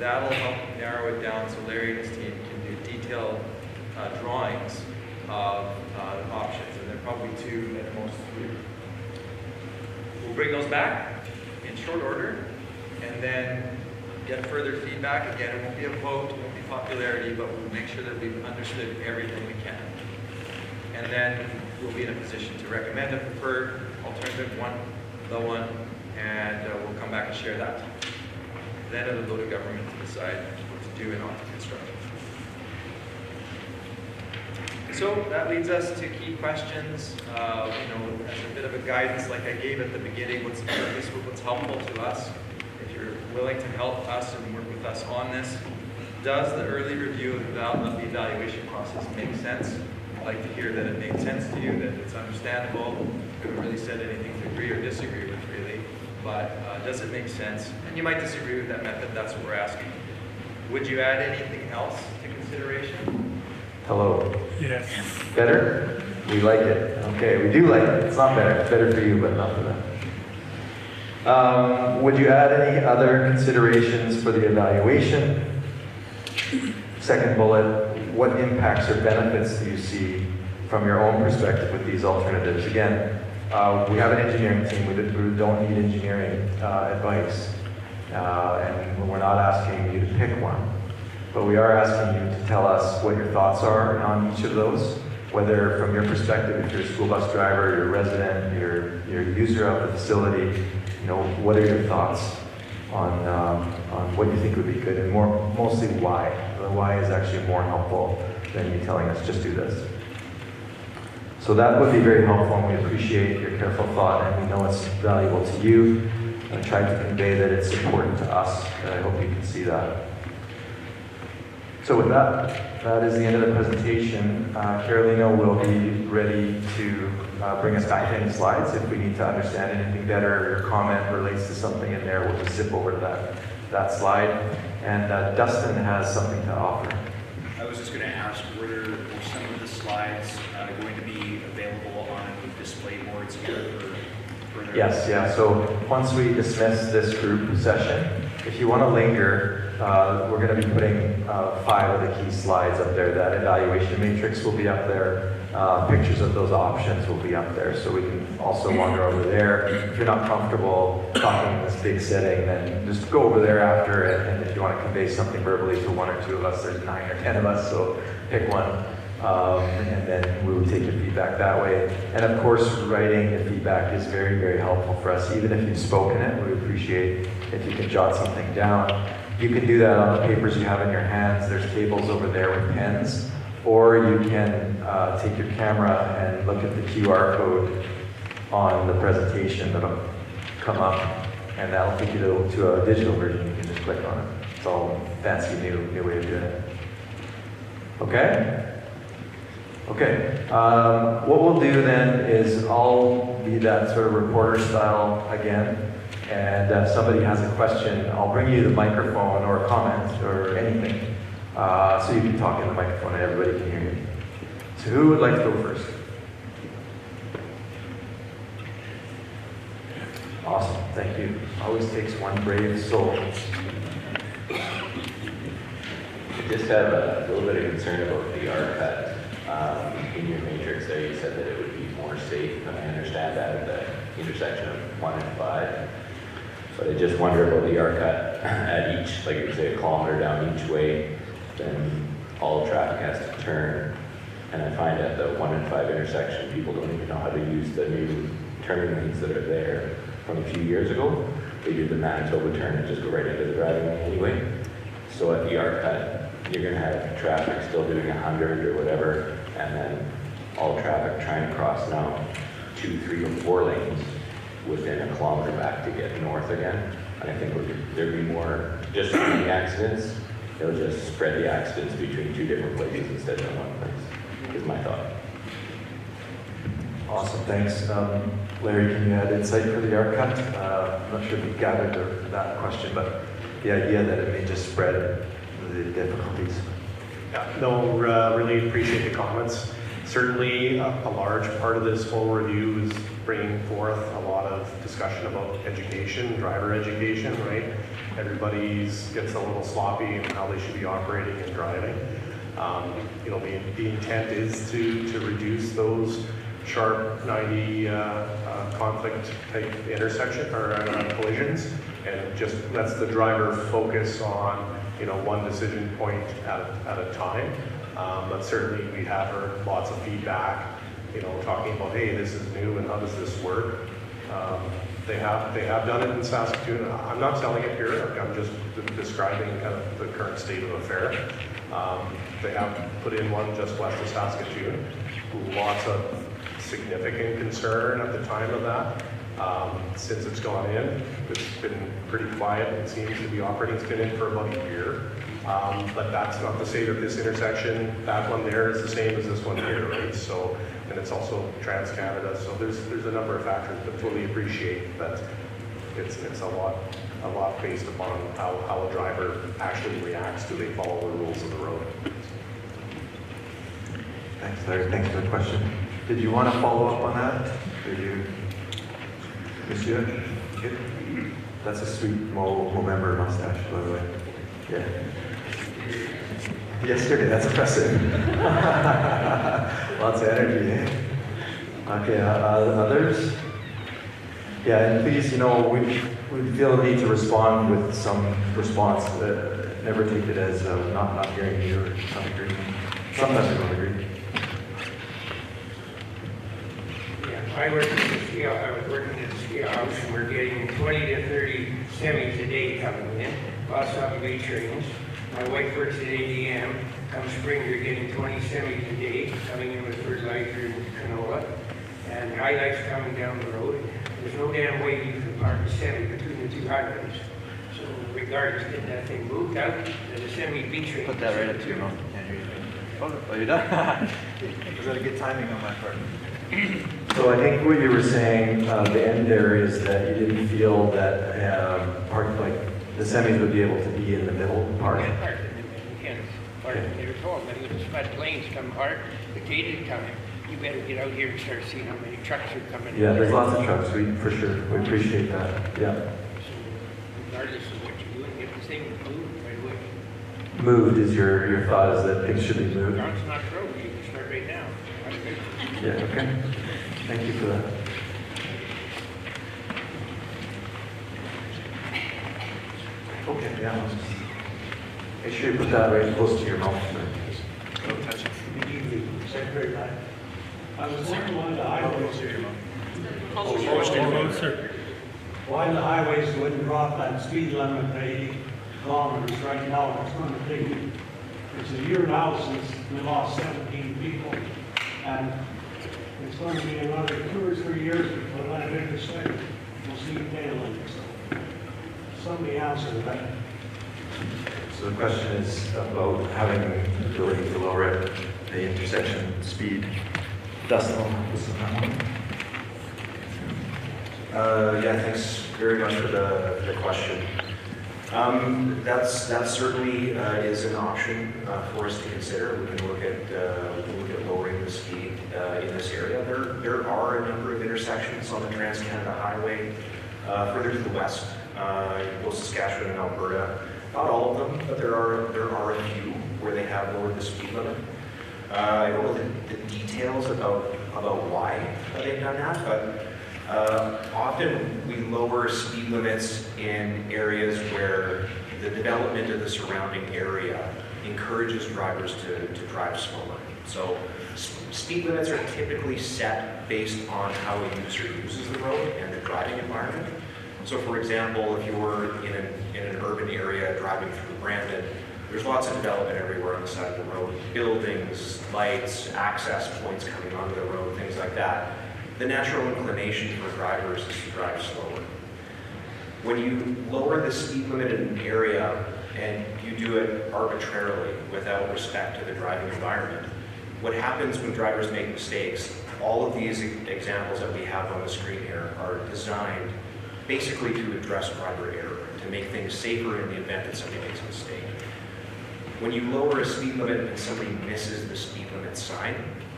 That'll help narrow it down so Larry and his team can do detailed drawings of options, and there are probably 2 at most 3. We'll bring those back in short order, and then get further feedback. Again, it won't be a vote, it won't be popularity, but we'll make sure that we've understood everything we can. And then we'll be in a position to recommend a preferred alternative one, the one, and we'll come back and share that. Then it'll go to government to decide what to do and not to construct. So that leads us to key questions. As a bit of a guidance, like I gave at the beginning, what's the purpose, what's helpful to us. If you're willing to help us and work with us on this. Does the early review of the evaluation process make sense? I'd like to hear that it made sense to you, that it's understandable. We haven't really said anything to agree or disagree with, really. But does it make sense? And you might disagree with that method. That's what we're asking. Would you add anything else to consideration? Hello. yes. Better? We like it. Okay, we do like it. It's not better. It's better for you, but not for them. Would you add any other considerations for the evaluation? Second bullet, what impacts or benefits do you see from your own perspective with these alternatives? Again, we have an engineering team. We don't need engineering advice. And we're not asking you to pick one. But we are asking you to tell us what your thoughts are on each of those, whether from your perspective, if you're a school bus driver, you're a resident, you're a user of the facility, what are your thoughts on what you think would be good, and mostly why. The why is actually more helpful than you telling us just do this. So that would be very helpful, and we appreciate your careful thought, and we know it's valuable to you. I tried to convey that it's important to us, and I hope you can see that. So with that is the end of the presentation. Carolina will be ready to bring us back to any slides. If we need to understand anything better or your comment relates to something in there, we'll just zip over to that slide. And Dustin has something to offer. I was just going to ask, were some of the slides going to be available on any display boards here for further? Yes, yeah. So once we dismiss this group session, if you want to linger, we're going to be putting 5 of the key slides up there. That evaluation matrix will be up there. Pictures of those options will be up there, so we can also wander over there. If you're not comfortable talking in this big setting, then just go over there after, and if you want to convey something verbally to 1 or 2 of us, there's 9 or 10 of us, so pick one, and then we will take your feedback that way. And of course, writing the feedback is very, very helpful for us. Even if you've spoken it, we appreciate if you can jot something down. You can do that on the papers you have in your hands. There's tables over there with pens. Or you can take your camera and look at the QR code on the presentation that'll come up, and that'll take you to a digital version. You can just click on it. It's all fancy new way of doing it. Okay? Okay. What we'll do then is I'll be that sort of reporter style again. And if somebody has a question, I'll bring you the microphone or a comment or anything. So you can talk in the microphone and everybody can hear you. So who would like to go first? Awesome, thank you. Always takes one brave soul. I just have a little bit of concern about the R cut. In your matrix there, you said that it would be more safe, and I understand that at the intersection of 1 and 5. But I just wonder about the R cut at each, like you say, a kilometer down each way, then all traffic has to turn. And I find at the 1 and 5 intersection, people don't even know how to use the new turning lanes that are there from a few years ago. They do the Manitoba turn and just go right into the driving lane anyway. So at the R cut, you're going to have traffic still doing 100 or whatever, and then all traffic trying to cross now 2, 3, or 4 lanes within a kilometer back to get north again. And I think there'd be more, just for the accidents, it'll just spread the accidents between 2 different places instead of one place, is my thought. Awesome, thanks. Larry, can you add insight for the R cut? I'm not sure if you gathered that question, but the idea that it may just spread the difficulties. Yeah, no, really appreciate the comments. Certainly a large part of this whole review is bringing forth a lot of discussion about education, driver education, right? Everybody's gets a little sloppy in how they should be operating and driving. The intent is to reduce those sharp 90 conflict type intersection or collisions, and just lets the driver focus on one decision point at a time. But certainly we have heard lots of feedback, talking about, hey, this is new and how does this work? They have done it in Saskatoon. I'm not selling it here. I'm just describing kind of the current state of affair. They have put in one just west of Saskatoon. Lots of significant concern at the time of that. Since it's gone in, it's been pretty quiet. It seems to be operating. It's been in for about a year. But that's not to say that this intersection, that one there is the same as this one here, right? So, and it's also Trans-Canada. So there's a number of factors, but fully appreciate that it's a lot based upon how a driver actually reacts. Do they follow the rules of the road? Thanks, Larry. Thanks for the question. Did you want to follow up on that? Did you, Monsieur? Okay. That's a sweet Movember mustache, by the way. Yeah. Yesterday, that's impressive. Lots of energy, eh? Okay, others? Yeah, and please, we feel the need to respond with some response. Never take it as not hearing you or not agreeing. Sometimes we don't agree. Yeah, I was working at the ski house, and we're getting 20 to 30 semis a day coming in, plus some trains. My wife works at ADM. Come spring, you're getting 20 semis a day coming in with fertilizer and canola. And highlights coming down the road. There's no damn way you can park a semi between the two highways. So regardless, getting that thing moved out, the semi beach train. Put that right up to your mouth. Oh, you're done? Was that a good timing on my part? So I think what you were saying, the end there is that you didn't feel that the semis would be able to be in the middle part. They were told that when the flood planes come hard, the gate is coming. You better get out here and start seeing how many trucks are coming. Yeah, there's lots of trucks, for sure. We appreciate that, yeah. So regardless of what you're doing, get this thing moved right away. Moved is your thought is that things should be moved? John's not road, you can start right now. Yeah, okay. Thank you for that. Okay, yeah. Make sure you put that right close to your mouth. Don't touch it. Secretary Ryan. I was wondering why the highways, Closer. why the highways wouldn't drop that speed limit to 80 kilometers right now. It's going to take, it's a year now since we lost 17 people. And it's going to be another 2 or 3 years before that intersect. We'll see tail end. So somebody answer that. So the question is about having the ability to lower the intersection speed. Dustin, this is that one. Yeah, thanks very much for the question. That certainly is an option for us to consider. We can look at lowering the speed in this area. There are a number of intersections on the Trans-Canada Highway further to the west, both Saskatchewan and Alberta. Not all of them, but there are a few where they have lowered the speed limit. I don't know the details about why they've done that, but often we lower speed limits in areas where the development of the surrounding area encourages drivers to drive slower. So speed limits are typically set based on how a user uses the road and the driving environment. So for example, if you're in an urban area driving through Brandon, there's lots of development everywhere on the side of the road. Buildings, lights, access points coming onto the road, things like that. The natural inclination for drivers is to drive slower. When you lower the speed limit in an area and you do it arbitrarily without respect to the driving environment, what happens when drivers make mistakes, all of these examples that we have on the screen here are designed basically to address driver error, to make things safer in the event that somebody makes a mistake. When you lower a speed limit and somebody misses the speed limit sign,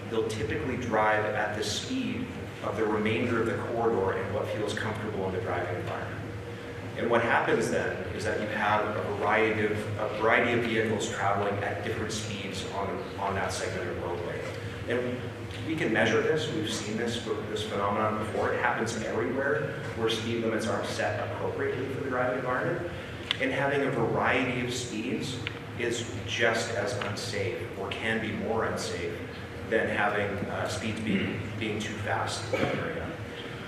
they'll typically drive at the speed of the remainder of the corridor and what feels comfortable in the driving environment. And what happens then is that you have a variety of vehicles traveling at different speeds on that segment of roadway. And we can measure this. We've seen this phenomenon before. It happens everywhere where speed limits aren't set appropriately for the driving environment. And having a variety of speeds is just as unsafe, or can be more unsafe, than having speeds being too fast in that area.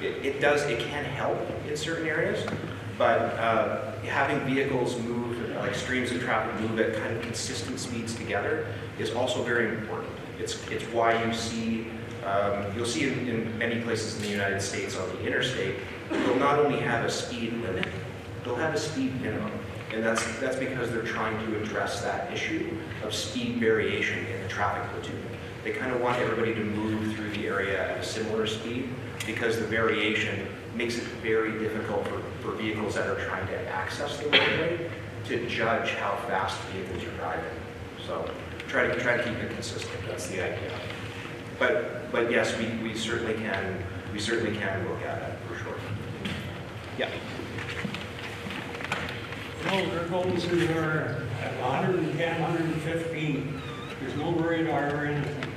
It can help in certain areas, but having vehicles move, like streams of traffic move at kind of consistent speeds together is also very important. It's why you see You'll see in many places in the United States on the interstate, they'll not only have a speed limit, they'll have a speed minimum. And that's because they're trying to address that issue of speed variation in the traffic platoon. They kind of want everybody to move through the area at a similar speed because the variation makes it very difficult for vehicles that are trying to access the roadway to judge how fast vehicles are driving. So try to keep it consistent. That's the idea. But yes, we certainly can look at it for sure. Yeah. Well, there are those who are at 110, 115. There's no radar or anything.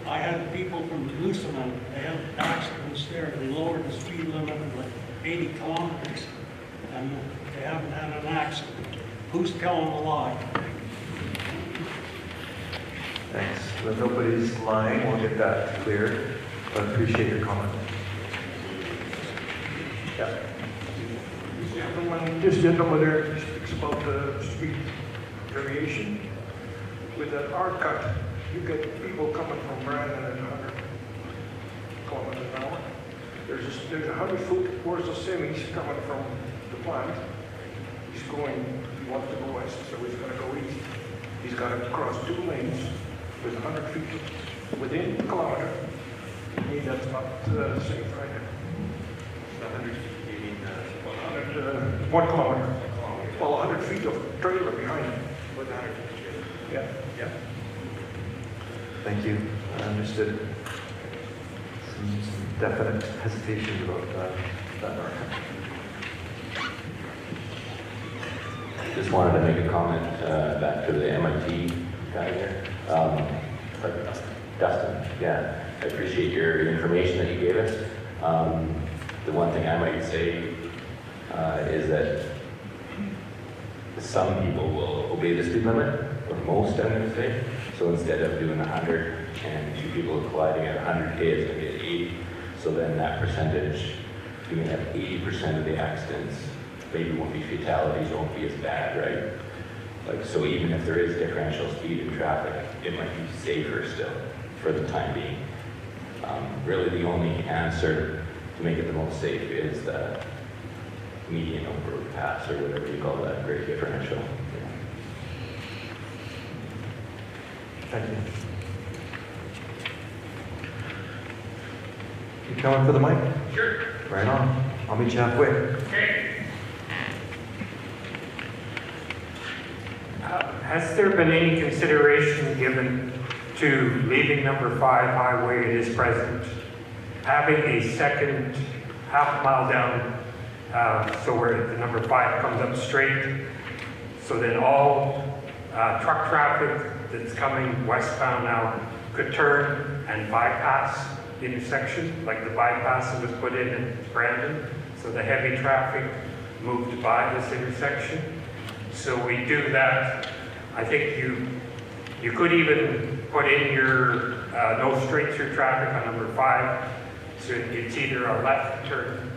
I had people from Jerusalem, they had accidents there. They lowered the speed limit to like 80 kilometers, and they haven't had an accident. Who's telling the lie? Thanks. Well, nobody's lying. We'll get that clear. But I appreciate your comment. Yeah. This gentleman there speaks about the speed variation. With that R cut, you get people coming from Brandon at 100 kilometers an hour. There's 100 foot, where's the semis coming from the plant? He wants to go west, so he's going to go east. He's got to cross 2 lanes with 100 feet within a kilometer. To me, that's not safe right now. 100 feet, you mean 1 kilometer. Well, 100 feet of trailer behind. with 100 feet? Yeah. Yeah. Thank you. I understood. Some definite hesitation about that mark. Just wanted to make a comment back to the MIT guy here. Dustin, yeah, I appreciate your information that you gave us. The one thing I might say is that some people will obey the speed limit, or most, I'm going to say. So instead of doing 100 and 2 people colliding at 100K, it's going to be at 80. So then that percentage, you're going to have 80% of the accidents. Maybe won't be fatalities, won't be as bad, right? Like, so even if there is differential speed in traffic, it might be safer still for the time being. Really the only answer to make it the most safe is the median overpass, or whatever you call that, great differential. Thank you. You coming for the mic? Sure. Right on. I'll meet you halfway. Okay. Has there been any consideration given to leaving number 5 highway it is present, having a second half-mile down, so where the number 5 comes up straight, so then all truck traffic that's coming westbound now could turn and bypass the intersection, like the bypass that was put in Brandon, so the heavy traffic moved by this intersection. So we do that. I think you could even put in your no straight through traffic on number 5. So it's either a left turn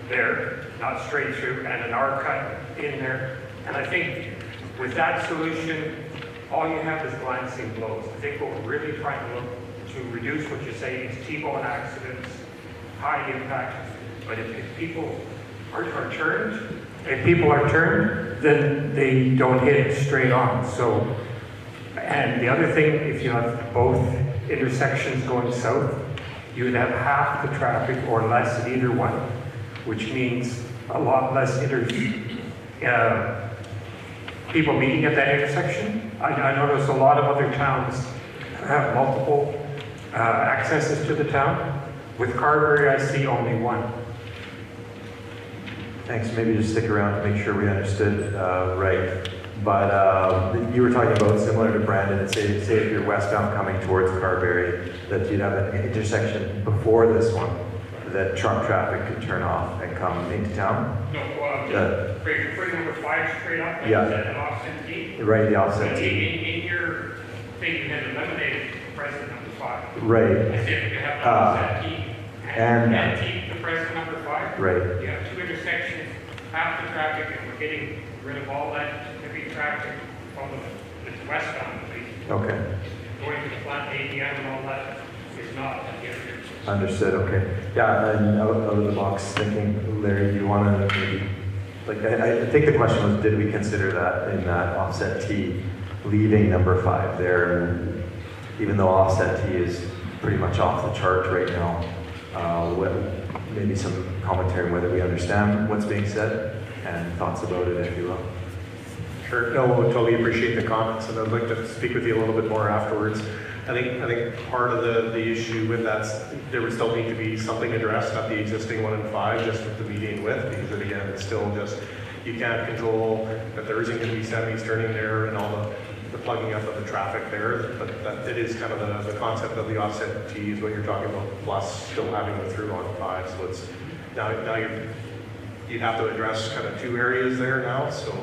there, not straight through, and an R cut in there. And I think with that solution, all you have is glancing blows. I think what we're really trying to look to reduce what you say is T-bone accidents, high impact. But if people are turned, then they don't hit it straight on. So, and the other thing, if you have both intersections going south, you would have half the traffic or less at either one, which means a lot less people meeting at that intersection. I notice a lot of other towns have multiple accesses to the town. With Carberry, I see only one. Thanks. Maybe just stick around to make sure we understood right. But you were talking about similar to Brandon, and say if you're westbound coming towards Carberry, that you'd have an intersection before this one that truck traffic could turn off and come into town. No, bring number 5 straight up and Yeah. set an offset T. Right, the offset T. In your thing, you had eliminated president number 5. Right. As if you have an offset T and T to president number 5. Right. You have 2 intersections, half the traffic, and we're getting rid of all that heavy traffic from the westbound, at least. Okay. Going to the flat ADM and all that. If not, I can't fix it. Understood, okay. Yeah, and out of the box thinking, Larry, you want to maybe, like, I think the question was, did we consider that in that offset T, leaving number 5 there? And even though offset T is pretty much off the chart right now, maybe some commentary on whether we understand what's being said and thoughts about it, if you will. Sure, no, totally appreciate the comments, and I'd like to speak with you a little bit more afterwards. I think part of the issue with that, there would still need to be something addressed at the existing 1 and 5, just with the median width, because again, it's still just, you can't control that there isn't going to be semis turning there and all the plugging up of the traffic there, but that it is kind of the concept of the offset T is what you're talking about, plus still having the through on 5, so it's, now you'd have to address kind of 2 areas there now, so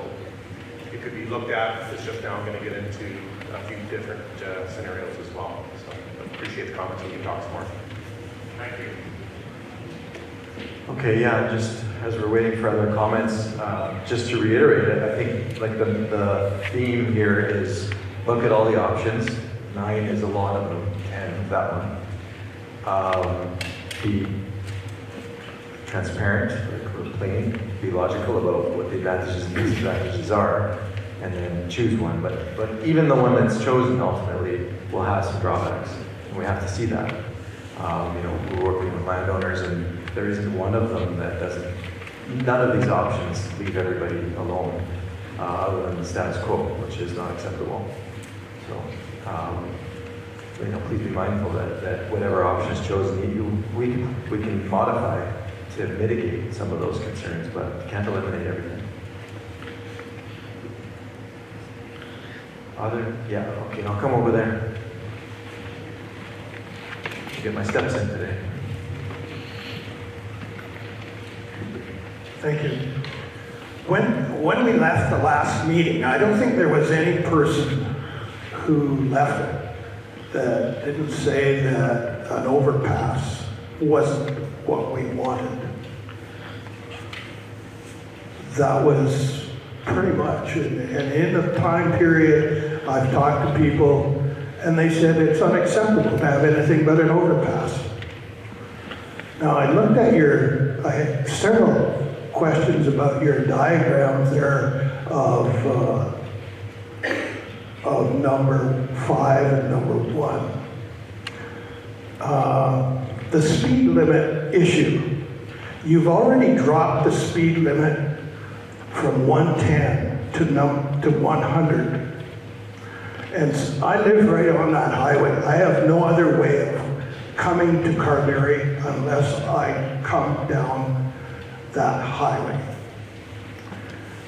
it could be looked at. It's just now going to get into a few different scenarios as well. So I appreciate the comments. We can talk some more. Thank you. Okay, yeah, just as we're waiting for other comments, just to reiterate it, I think like the theme here is look at all the options. 9 is a lot of them, 10, that one. Be transparent, or plain, be logical about what the advantages and disadvantages are, and then choose one. But even the one that's chosen ultimately will have some drawbacks, and we have to see that. We're working with landowners, and there isn't one of them that doesn't. None of these options leave everybody alone, other than the status quo, which is not acceptable. So, please be mindful that whatever option is chosen, we can modify to mitigate some of those concerns, but can't eliminate everything. Yeah, okay, I'll come over there. Get my steps in today. Thank you. When we left the last meeting, I don't think there was any person who left it that didn't say that an overpass wasn't what we wanted. That was pretty much, and in the time period, I've talked to people, and they said it's unacceptable to have anything but an overpass. Now, I looked at I had several questions about your diagrams there of number 5 and number 1. The speed limit issue. You've already dropped the speed limit from 110 to 100. And I live right on that highway. I have no other way of coming to Carberry unless I come down that highway.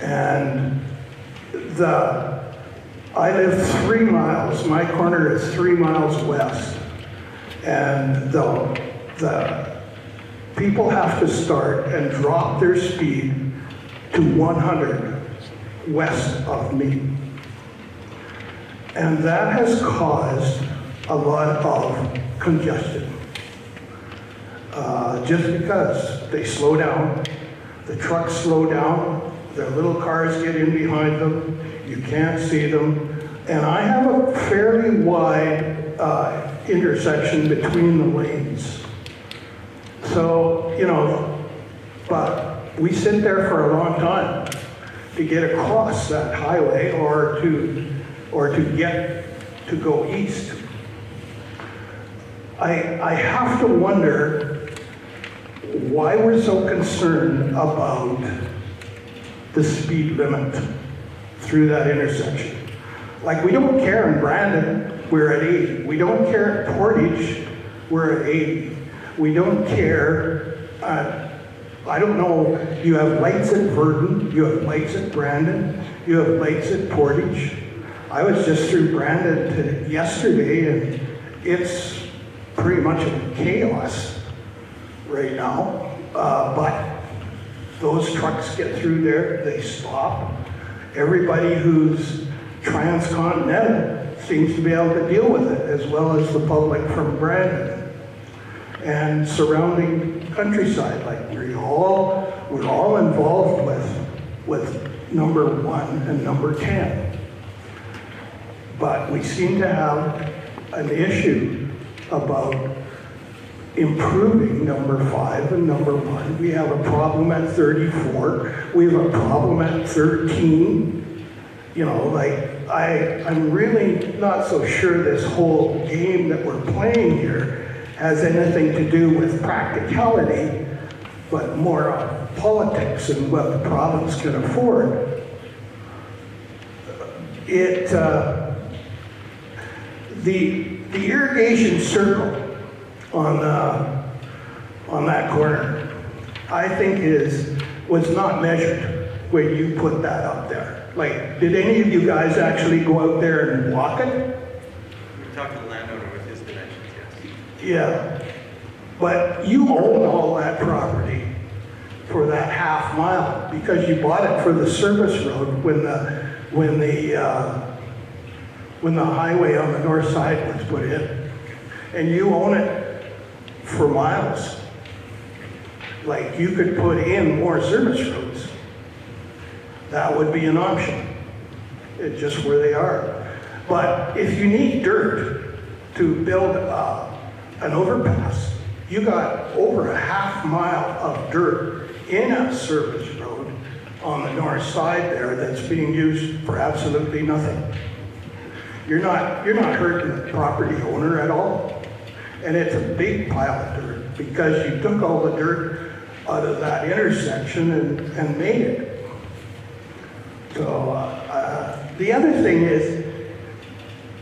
And I live 3 miles, my corner is 3 miles west. And the people have to start and drop their speed to 100 west of me. And that has caused a lot of congestion. Just because they slow down, the trucks slow down, their little cars get in behind them, you can't see them. And I have a fairly wide intersection between the lanes. So, but we sit there for a long time to get across that highway or to get to go east. I have to wonder why we're so concerned about the speed limit through that intersection. Like, we don't care in Brandon, we're at 80. We don't care at Portage, we're at 80. We don't care I don't know, you have lights at Verdun, you have lights at Brandon, you have lights at Portage. I was just through Brandon yesterday, and it's pretty much in chaos right now. But those trucks get through there, they stop. Everybody who's transcontinental seems to be able to deal with it, as well as the public from Brandon and surrounding countryside. Like, we're all involved with number 1 and number 10. But we seem to have an issue about improving number 5 and number 1. We have a problem at 34. We have a problem at 13. You know, like, I'm really not so sure this whole game that we're playing here has anything to do with practicality, but more on politics and what the province can afford. The irrigation circle on that corner, I think was not measured when you put that up there. Like, did any of you guys actually go out there and walk it? We talked to the landowner with his dimensions, yes. Yeah, but you own all that property for that half mile because you bought it for the service road when the highway on the north side was put in, and you own it for miles. Like, you could put in more service roads. That would be an option. It's just where they are. But if you need dirt to build an overpass, you got over a half mile of dirt in a service road on the north side there that's being used for absolutely nothing. You're not hurting the property owner at all. And it's a big pile of dirt because you took all the dirt out of that intersection and made it. So the other thing is,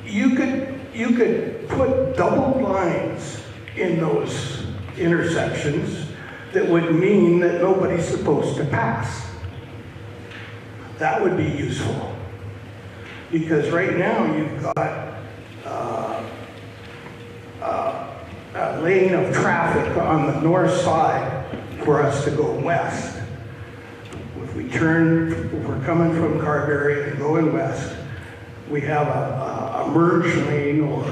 you could put double lines in those intersections that would mean that nobody's supposed to pass. That would be useful. Because right now you've got a lane of traffic on the north side for us to go west. If we're coming from Carberry and going west, we have a merge lane or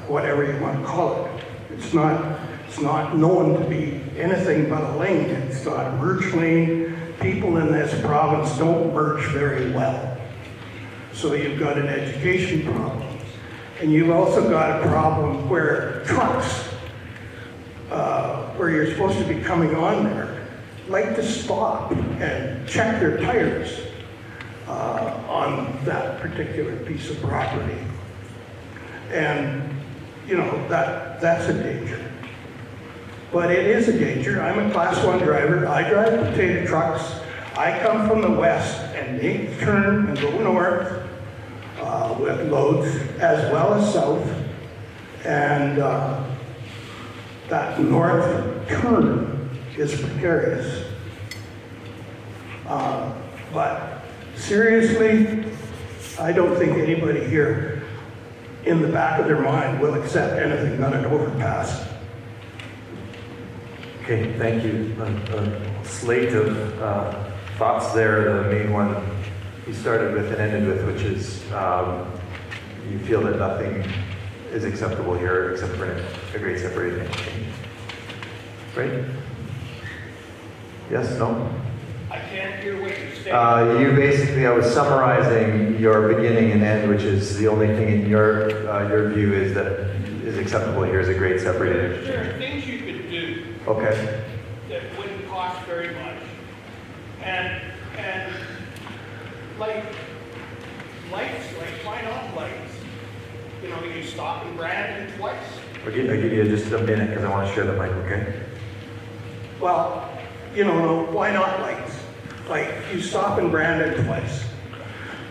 whatever you want to call it. It's not known to be anything but a lane. It's not a merge lane. People in this province don't merge very well. So you've got an education problem. And you've also got a problem where trucks, where you're supposed to be coming on there, like to stop and check their tires on that particular piece of property. And, you know, that's a danger. But it is a danger. I'm a Class 1 driver. I drive potato trucks. I come from the west and they turn and go north with loads as well as south. And that north turn is precarious. But seriously, I don't think anybody here in the back of their mind will accept anything but an overpass. Okay, thank you. A slate of thoughts there. The main one you started with and ended with, which is you feel that nothing is acceptable here except for a great separated interchange. Right? Yes, no? I can't hear what you're saying. You basically, I was summarizing your beginning and end, which is the only thing in your view is that is acceptable here is a great separated There interchange. are things you could do Okay. that wouldn't cost very much. And like lights, like why not lights? You know, you stop in Brandon twice. I'll give you just a minute because I want to share the mic, okay? Well, you know, why not lights? Like, you stop in Brandon twice.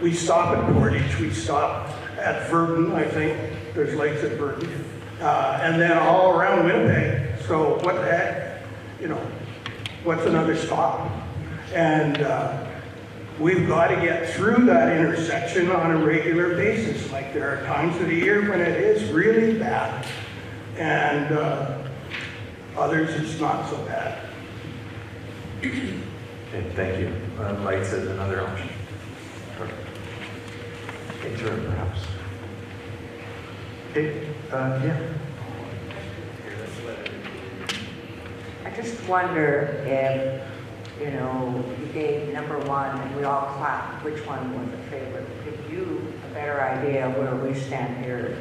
We stop at Portage, we stop at Verdun, I think. There's lights at Verdun. And then all around Winnipeg. So what the heck? You know, what's another stop? And we've got to get through that intersection on a regular basis. Like, there are times of the year when it is really bad. And others it's not so bad. Okay, thank you. Lights is another option. Interim, perhaps. Okay, yeah. I just wonder if, you know, you gave number 1 and we all clapped, which one was a favorite? Give you a better idea of where we stand here.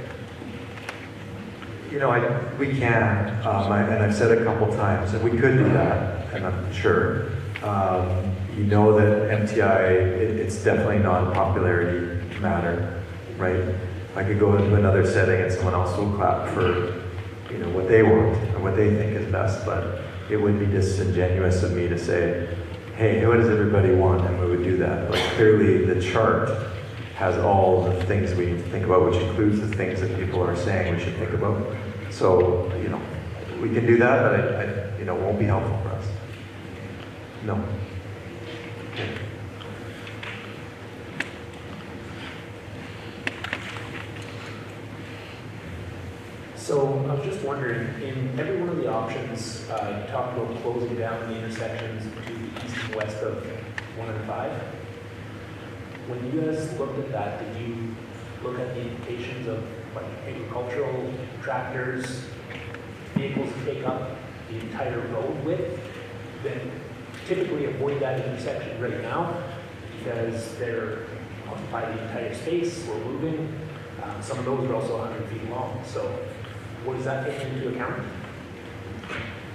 You know, we can, and I've said a couple times that we could do that, and I'm sure. You know that MTI, it's definitely not a popularity matter, right? I could go into another setting and someone else will clap for, you know, what they want and what they think is best, but it would be disingenuous of me to say, hey, what does everybody want? And we would do that. But clearly the chart has all the things we need to think about, which includes the things that people are saying we should think about. So, you know, we can do that, but you know, it won't be helpful for us. No. Okay. So I was just wondering, in every one of the options, you talked about closing down the intersections to the east and west of 1 and 5. When you guys looked at that, did you look at the implications of like agricultural tractors, vehicles take up the entire road width, then typically avoid that intersection right now because they're occupy the entire space or moving. Some of those are also 100 feet long. So what does that take into account?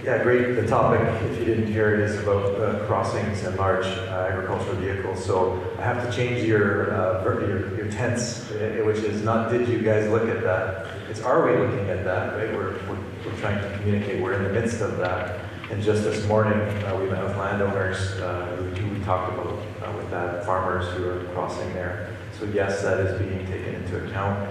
Yeah, great. The topic, if you didn't hear it, is about crossings and large agricultural vehicles. So I have to change your tense, which is not did you guys look at that? It's are we looking at that, right? We're trying to communicate. We're in the midst of that. And just this morning, we met with landowners who we talked about with that, farmers who are crossing there. So yes, that is being taken into account.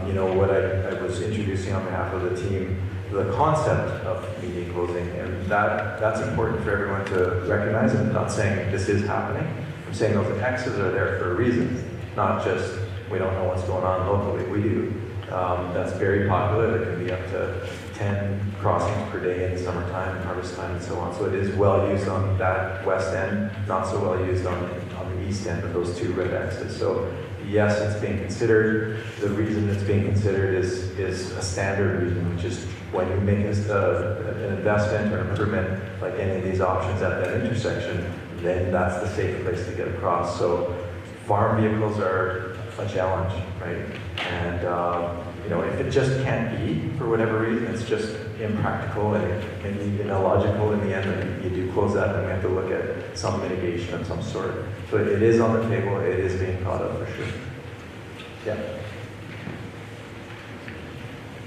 You know, what I was introducing on behalf of the team, the concept of median closing, and that's important for everyone to recognize. I'm not saying this is happening. I'm saying those X's are there for a reason, not just we don't know what's going on locally. We do. That's very popular. There can be up to 10 crossings per day in the summertime, harvest time, and so on. So it is well used on that west end, not so well used on the east end of those two red X's. So yes, it's being considered. The reason it's being considered is a standard reason, which is when you make an investment or improvement like any of these options at that intersection, then that's the safe place to get across. So farm vehicles are a challenge, right? And you know, if it just can't be for whatever reason, it's just impractical and illogical in the end, that you do close that, then we have to look at some mitigation of some sort. So it is on the table, it is being thought of for sure. Yeah.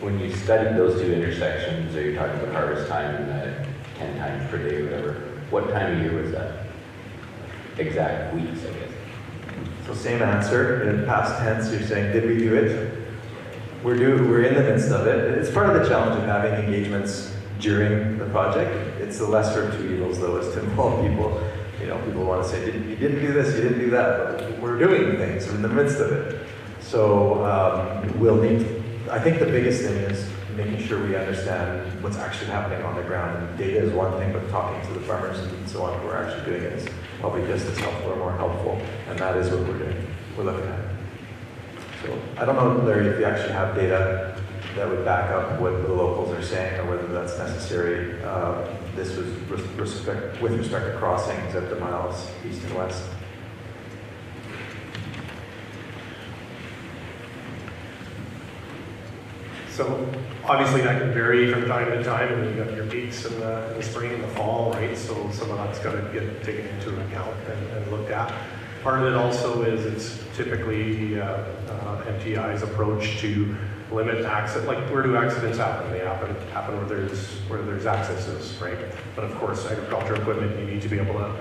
When you studied those two intersections, or you're talking about harvest time and 10 times per day or whatever, what time of year was that? Exact weeks, I guess. So same answer, in past tense, you're saying, did we do it? We're in the midst of it. It's part of the challenge of having engagements during the project. It's the lesser of two evils, though, is to involve people. You know, people want to say, you didn't do this, you didn't do that, but we're doing things, we're in the midst of it. So we'll need, I think the biggest thing is making sure we understand what's actually happening on the ground. And data is one thing, but talking to the farmers and so on who are actually doing it is probably just as helpful or more helpful. And that is what we're doing. We're looking at it. So I don't know, Larry, if you actually have data that would back up what the locals are saying or whether that's necessary. This was with respect to crossings at the miles east and west. So obviously that can vary from time to time, and you got your peaks in the spring and the fall, right? So some of that's got to get taken into account and looked at. Part of it also is it's typically MTI's approach to limit access. Like, where do accidents happen? They happen where there's accesses, right? But of course, agricultural equipment, you need to be able to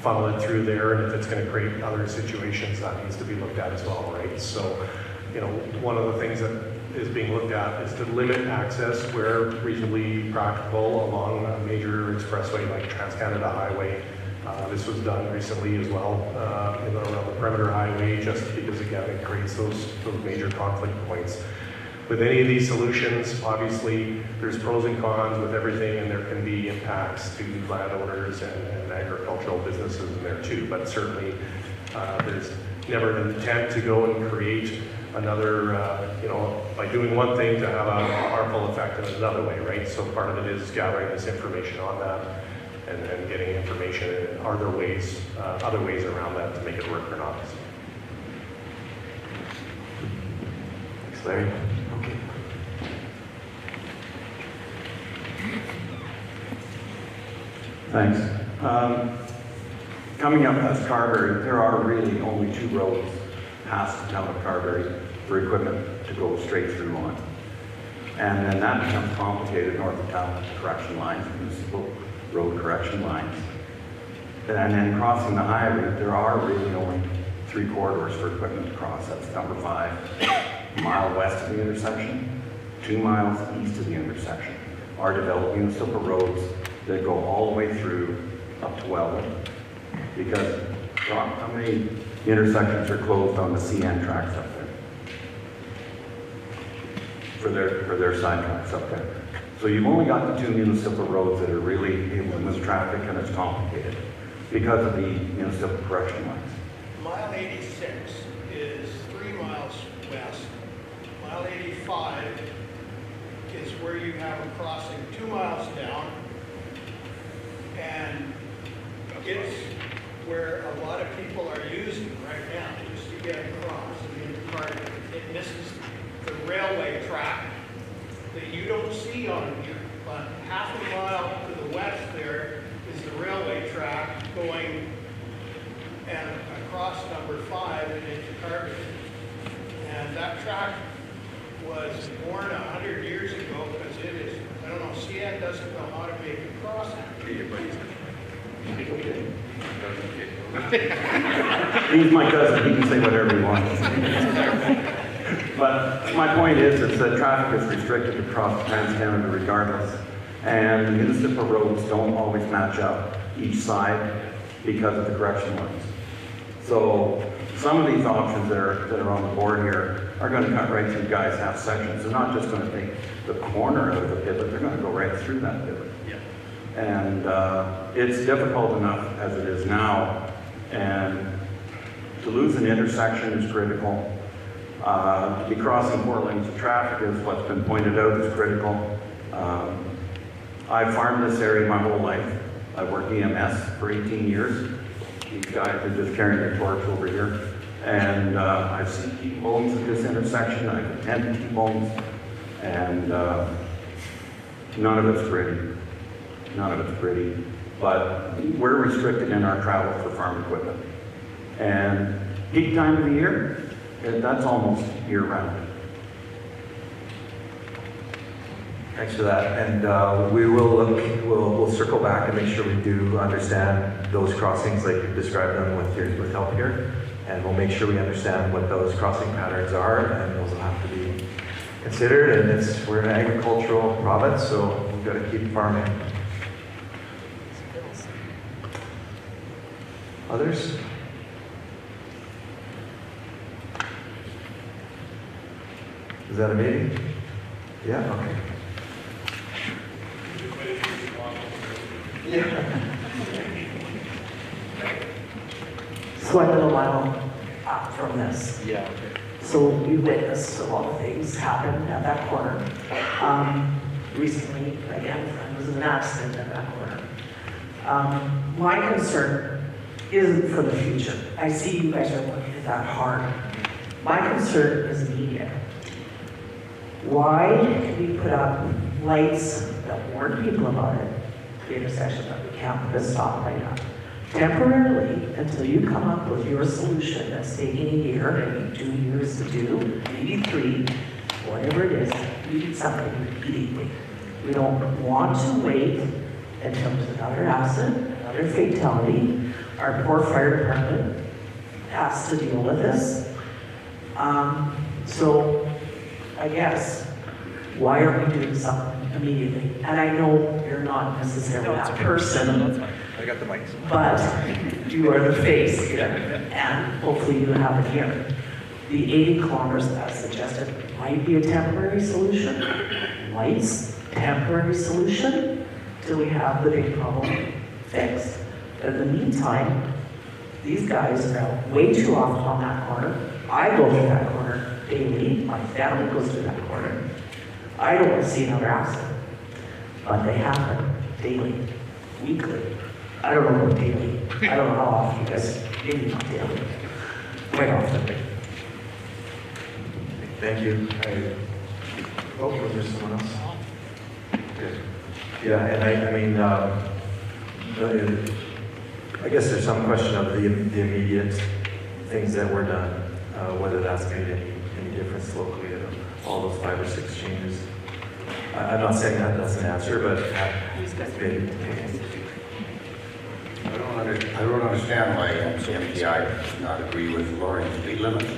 funnel it through there, and if it's going to create other situations, that needs to be looked at as well, right? So, you know, one of the things that is being looked at is to limit access where reasonably practical along a major expressway like Trans-Canada Highway. This was done recently as well around the perimeter highway, just because again it creates those major conflict points. With any of these solutions, obviously there's pros and cons with everything, and there can be impacts to landowners and agricultural businesses in there too. But certainly there's never an intent to go and create another, by doing one thing to have a harmful effect in another way, right? So part of it is gathering this information on that and getting information, and are there ways, other ways around that to make it work or not? Thanks, Larry. Okay. Thanks. Coming up past Carberry, there are really only 2 roads past the town of Carberry for equipment to go straight through on. And then that becomes complicated north of town with the correction lines, municipal road correction lines. And then crossing the highway, there are really only 3 corridors for equipment to cross. That's number 5, a mile west of the intersection, 2 miles east of the intersection. Are developed municipal roads that go all the way through up to Weldon. Because how many intersections are closed on the CN tracks up there? For their side tracks up there. So you've only got the 2 municipal roads that are really able to move traffic, and it's complicated because of the municipal correction lines. Mile 86 is 3 miles west. Mile 85 is where you have a crossing 2 miles down. And it's where a lot of people are using right now just to get across. I mean, it misses the railway track that you don't see on here. But half a mile to the west there is the railway track going and across number 5 and into Carberry. And that track was born 100 years ago because it is, I don't know, CN doesn't know how to make a crossing. He's my cousin, he can say whatever he wants. But my point is that traffic is restricted across Trans-Canada regardless. And municipal roads don't always match up each side because of the correction lines. So some of these options that are on the board here are going to cut right through guys' half sections. They're not just going to take the corner out of the pivot, they're going to go right through that pivot. And it's difficult enough as it is now, and to lose an intersection is critical. To be crossing 4 lanes of traffic is what's been pointed out is critical. I've farmed this area my whole life. I worked EMS for 18 years. These guys are just carrying their torch over here. And I've seen T-bones at this intersection. I've attended T-bones, and none of it's pretty. None of it's pretty, but we're restricted in our travel for farm equipment. And peak time of the year, that's almost year round. Thanks for that. And we'll circle back and make sure we do understand those crossings like you described them with help here. And we'll make sure we understand what those crossing patterns are, and those will have to be considered. And we're an agricultural province, so we've got to keep farming. Others? Is that a meeting? Yeah, okay. Yeah. So I live a mile up from this. Yeah. So we witnessed a lot of things happen at that corner. Recently, again, there was an accident at that corner. My concern isn't for the future. I see you guys are working at that hard. My concern is immediate. Why can we put up lights that warn people about it, the intersection that we can't put a stop light up, temporarily until you come up with your solution that's taking a year, maybe 2 years to do, maybe 3, whatever it is, we need something immediately. We don't want to wait until there's another accident, another fatality. Our poor fire department has to deal with this. So I guess, why aren't we doing something immediately? And I know you're not necessarily that person, I got the mics. but you are the face here, and hopefully you have it here. The 80 kilometers as suggested might be a temporary solution. Lights, temporary solution, till we have the big problem fixed. But in the meantime, these guys are out way too often on that corner. I go through that corner daily. My family goes through that corner. I don't want to see another accident. But they happen daily, weekly. I don't know about daily. I don't know how often you guys, maybe not daily. Quite often. Thank you. Oh, was there someone else? Good. Yeah, and I mean, I guess there's some question of the immediate things that were done, whether that's made any difference locally at all those 5 or 6 changes. I'm not saying that's an answer, but maybe. I don't understand why MTI does not agree with lowering speed limits.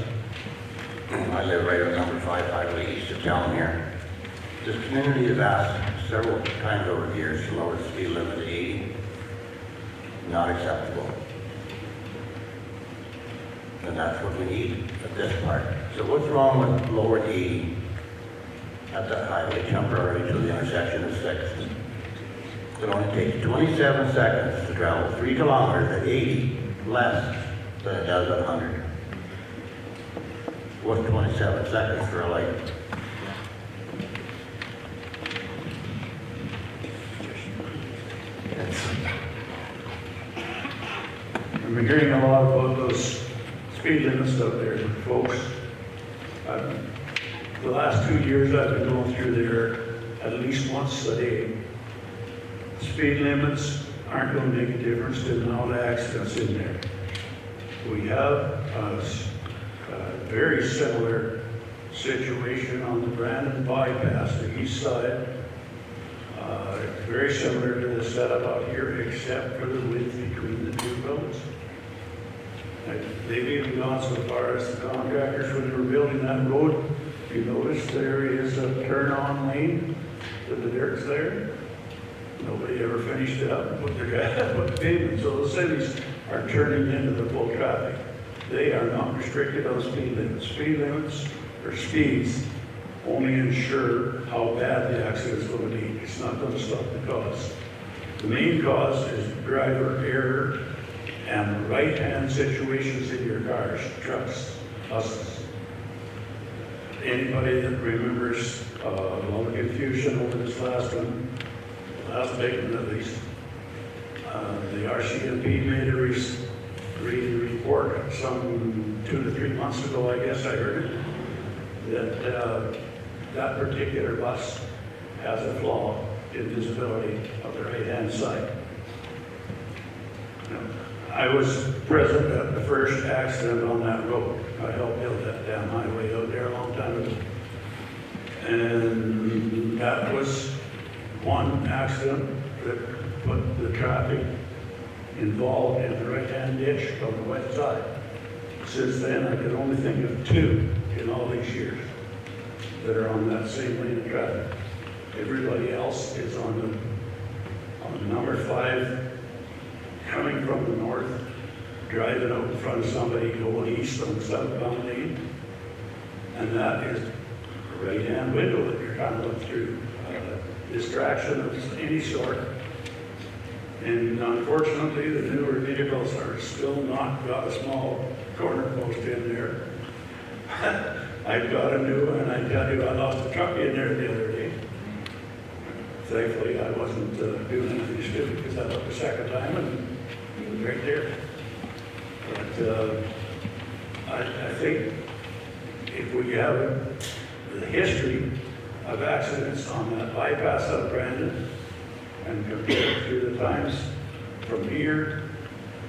I live right on number 5 highway east of town here. This community has asked several times over the years to lower the speed limit to 80. Not acceptable. And that's what we need at this part. So what's wrong with lowering 80 at that highway temporarily to the intersection of 6th? It only takes 27 seconds to travel 3 kilometers at 80, less than it does at 100. What's 27 seconds for a light? I've been hearing a lot about those speed limits out there, folks. The last 2 years I've been going through there at least once a day. Speed limits aren't going to make a difference to the amount of accidents in there. We have a very similar situation on the Brandon bypass, the east side. Very similar to the setup out here, except for the width between the 2 roads. They've even gone so far as the contractors, when they were building that road, if you notice there is a turn-on lane to the dirt's there. Nobody ever finished it up and put the pavement, so the cities are turning into the full traffic. They are not restricted on speed limits. Speed limits or speeds only ensure how bad the accident is going to be. It's not going to stop the cause. The main cause is driver error and right-hand situations in your cars, trucks, buses. Anybody that remembers a lot of confusion over this last one, last big one at least, the RCMP made a report some 2 to 3 months ago, I guess I heard it, that that particular bus has a flaw in visibility of the right-hand side. I was present at the first accident on that road. I helped build that damn highway out there a long time ago. And that was one accident that put the traffic involved in the right-hand ditch on the west side. Since then, I could only think of 2 in all these years that are on that same lane of traffic. Everybody else is on number 5, coming from the north, driving out in front of somebody going east on the southbound lane. And that is a right-hand window that you're trying to look through. Distraction of any sort. And unfortunately, the newer vehicles are still not got a small corner post in there. I've got a new one, and I tell you, I lost a truck in there the other day. Thankfully, I wasn't doing anything stupid because I looked the second time and he was right there. But I think if we have the history of accidents on that bypass of Brandon and compare it through the times from here,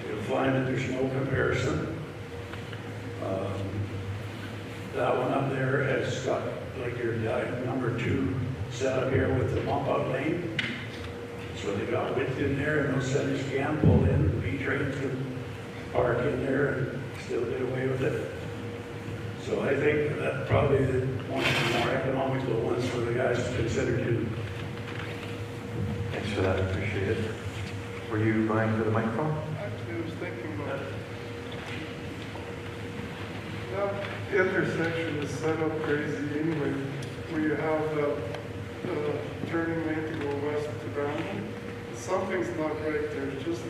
you'll find that there's no comparison. That one up there has got like your number 2 set up here with the bump out lane. So they got width in there and those centers can pull in, the B train can park in there and still get away with it. So I think that probably one of the more economical ones for the guys to consider too. Thanks for that, I appreciate it. Were you vying for the microphone? Actually, I was thinking about it. That intersection is set up crazy anyway, where you have the turning lane to go west to Brandon. Something's not right there, it just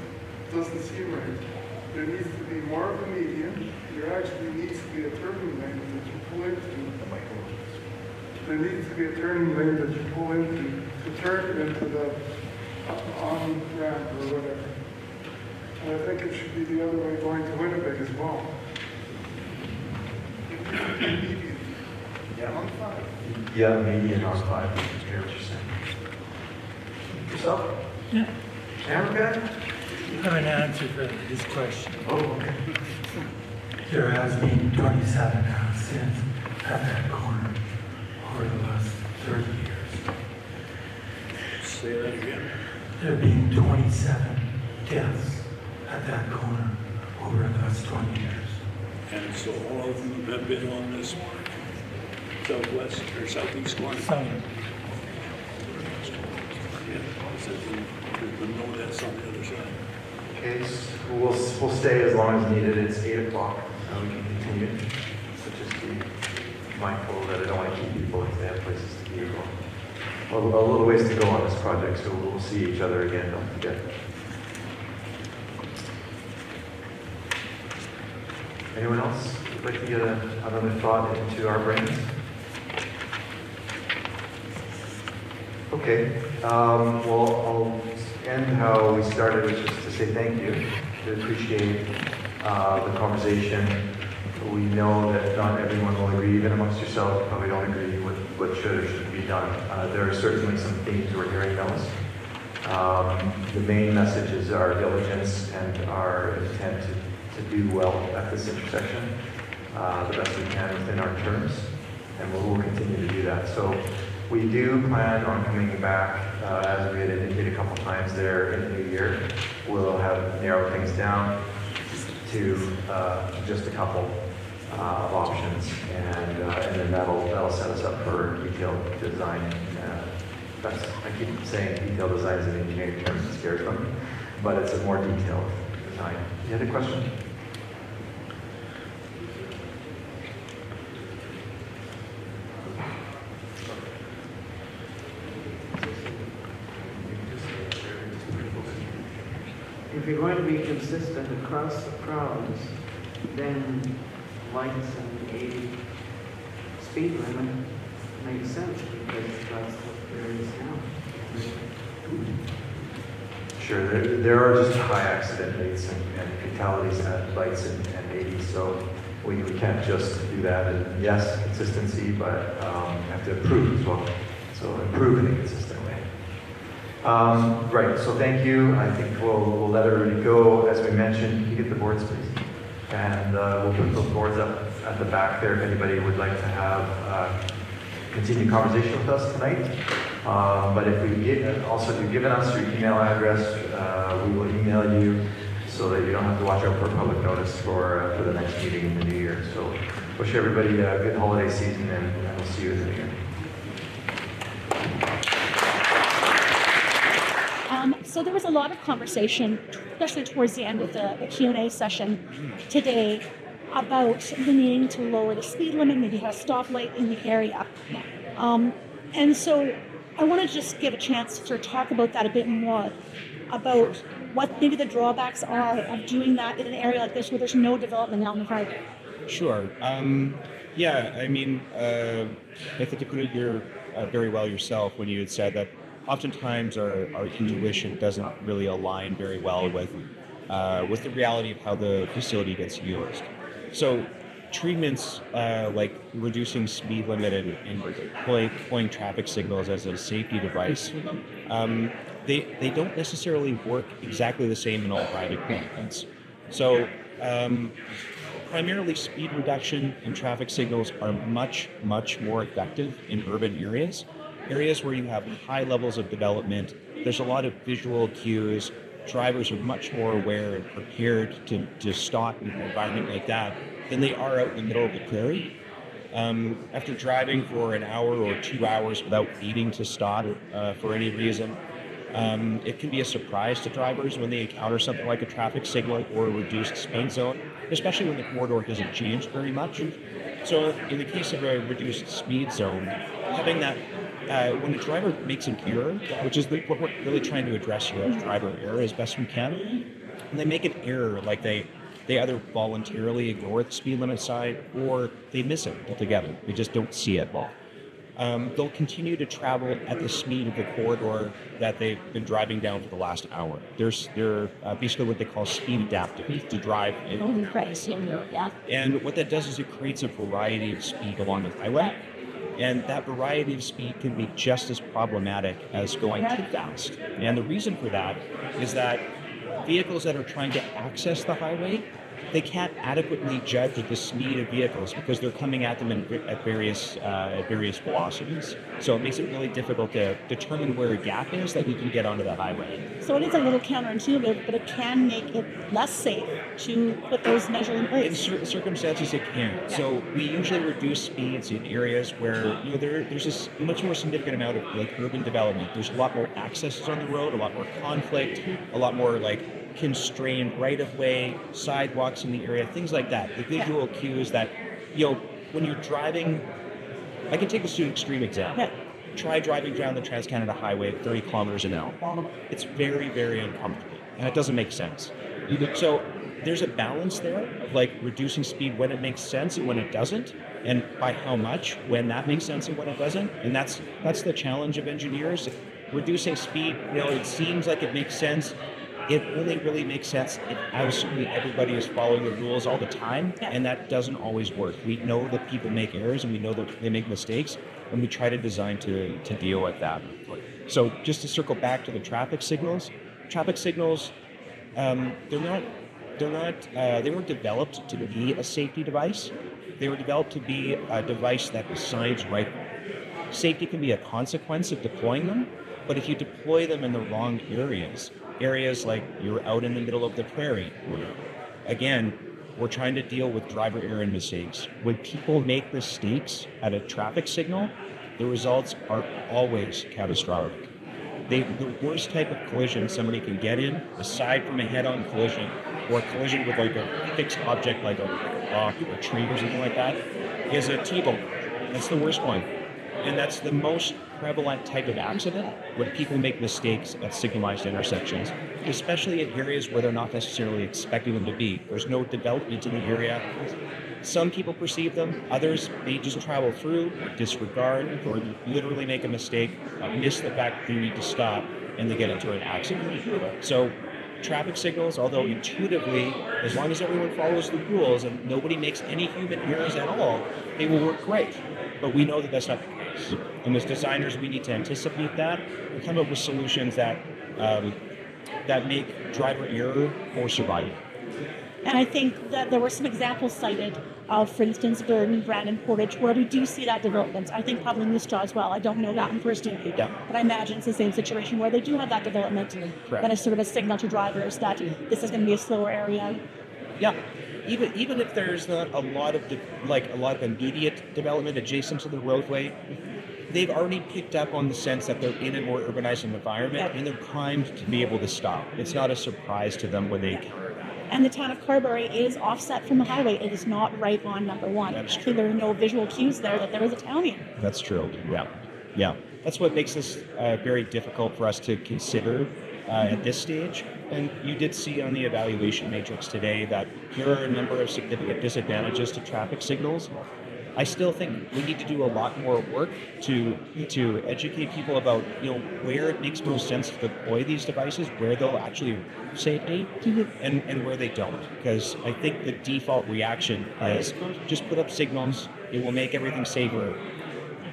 doesn't seem right. There needs to be more of a median. There actually needs to be a turning lane that you pull into. There needs to be a turning lane that you pull into to turn into the on-ramp or whatever. And I think it should be the other way going to Winnipeg as well. Yeah, on 5. Yeah, median on 5. I hear what you're saying. Yourself? Yeah. Camera guy? have an answer for this question. Oh, okay. There has been 27 accidents at that corner over the last 30 years. Say that again. There have been 27 deaths at that corner over the last 20 years. And so all of them have been on this southwest or southeast corner. Some. Yeah, so there's been no deaths on the other side. Okay, so we'll stay as long as needed. It's 8 o'clock. We can continue. So just be mindful that I don't want to keep people if they have places to be. A little ways to go on this project, so we'll see each other again, don't forget. Anyone else would like to get another thought into our brains? Okay, well, I'll end how we started, which is to say thank you. We appreciate the conversation. We know that not everyone will agree, even amongst yourselves, you probably don't agree with what should or shouldn't be done. There are certainly some themes we're hearing, Alice. The main messages are diligence and our intent to do well at this intersection, the best we can within our terms, and we'll continue to do that. So we do plan on coming back, as we had indicated a couple times there in the new year. We'll have narrowed things down to just a couple of options, and then that'll set us up for detailed design. I keep saying detailed design is an engineering term, it scares them, but it's a more detailed design. You had a question? If you're going to be consistent across the province, then lights and 80 speed limit makes sense because that's what there is now. Sure, there are just high accident rates and fatalities at lights and 80, so we can't just do that. And yes, consistency, but we have to improve as well. So improve in a consistent way. Right, so thank you. I think we'll let everybody go. As we mentioned, can you get the boards, please? And we'll put those boards up at the back there if anybody would like to have continued conversation with us tonight. But if you've given us your email address, we will email you so that you don't have to watch out for public notice for the next meeting in the new year. So wish everybody a good holiday season, and we'll see you in the new year. So there was a lot of conversation, especially towards the end of the Q&A session today, about the needing to lower the speed limit, maybe have a stoplight in the area. And so I want to just give a chance to talk about that a bit more, about what maybe the drawbacks are of doing that in an area like this where there's no development on the highway. Sure. Yeah, I mean, I think you put it here very well yourself when you had said that oftentimes our intuition doesn't really align very well with the reality of how the facility gets used. So treatments like reducing speed limit and deploying traffic signals as a safety device, they don't necessarily work exactly the same in all private commitments. So primarily speed reduction and traffic signals are much, much more effective in urban areas where you have high levels of development. There's a lot of visual cues. Drivers are much more aware and prepared to stop in an environment like that than they are out in the middle of the prairie. After driving for an hour or 2 hours without needing to stop for any reason, it can be a surprise to drivers when they encounter something like a traffic signal or a reduced speed zone, especially when the corridor hasn't changed very much. So in the case of a reduced speed zone, having that when a driver makes an error, which is what we're really trying to address here as driver error as best we can, and they make an error like they either voluntarily ignore the speed limit sign or they miss it altogether. They just don't see it well. They'll continue to travel at the speed of the corridor that they've been driving down for the last hour. They're basically what they call speed adaptive to drive in. Yeah. And what that does is it creates a variety of speed along the highway. And that variety of speed can be just as problematic as going too fast. And the reason for that is that vehicles that are trying to access the highway, they can't adequately judge the speed of vehicles because they're coming at them at various velocities. So it makes it really difficult to determine where a gap is that you can get onto the highway. So it is a little counterintuitive, but it can make it less safe to put those measures in place. In certain circumstances, it can. Yeah. So we usually reduce speeds in areas where there's this much more significant amount of like urban development. There's a lot more accesses on the road, a lot more conflict, a lot more like constrained right-of-way, sidewalks in the area, things like that. The visual cues that, when you're driving, I can take this to an extreme example. Yeah. Try driving down the Trans-Canada Highway at 30 kilometers an hour. It's very, very uncomfortable, and it doesn't make sense. So there's a balance there of like reducing speed when it makes sense and when it doesn't, and by how much when that makes sense and when it doesn't. And that's the challenge of engineers. Reducing speed, it seems like it makes sense. It only really makes sense if absolutely everybody is following the rules all the time, and that doesn't always work. We know that people make errors, and we know that they make mistakes, and we try to design to deal with that. So just to circle back to the traffic signals, they weren't developed to be a safety device. They were developed to be a device that assigns right. Safety can be a consequence of deploying them, but if you deploy them in the wrong areas like you're out in the middle of the prairie, again, we're trying to deal with driver error and mistakes. When people make mistakes at a traffic signal, the results are always catastrophic. The worst type of collision somebody can get in, aside from a head-on collision or a collision with like a fixed object like a rock or a tree or something like that, is a T-bone. That's the worst one. And that's the most prevalent type of accident when people make mistakes at signalized intersections, especially in areas where they're not necessarily expecting them to be. There's no development in the area. Some people perceive them, others may just travel through, or disregard, or literally make a mistake, miss the fact that they need to stop, and they get into an accident. So traffic signals, although intuitively, as long as everyone follows the rules and nobody makes any human errors at all, they will work great. But we know that that's not the case. And as designers, we need to anticipate that and come up with solutions that make driver error more survivable. And I think that there were some examples cited of, for instance, Burton, Brandon, Portage, where we do see that development. I think probably Moose Jaw as well. I don't know that one personally. Yeah. But I imagine it's the same situation where they do have that development. Correct. That is sort of a signal to drivers that this is going to be a slower area. Yeah. Even if there's not a lot of immediate development adjacent to the roadway, they've already picked up on the sense that they're in a more urbanized environment, and they're primed to be able to stop. It's not a surprise to them when they encounter that. And the town of Carberry is offset from the highway. It is not right on number one. That's true. There are no visual cues there that there is a town here. That's true. Yeah. That's what makes this very difficult for us to consider at this stage. And you did see on the evaluation matrix today that there are a number of significant disadvantages to traffic signals. I still think we need to do a lot more work to educate people about where it makes most sense to deploy these devices, where they'll actually work safely, and where they don't. Because I think the default reaction is just put up signals, it will make everything safer.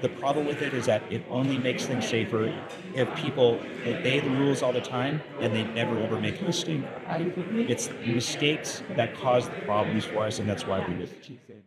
The problem with it is that it only makes things safer if people obey the rules all the time and they never ever make a mistake. It's mistakes that cause the problems for us, and that's why we do it.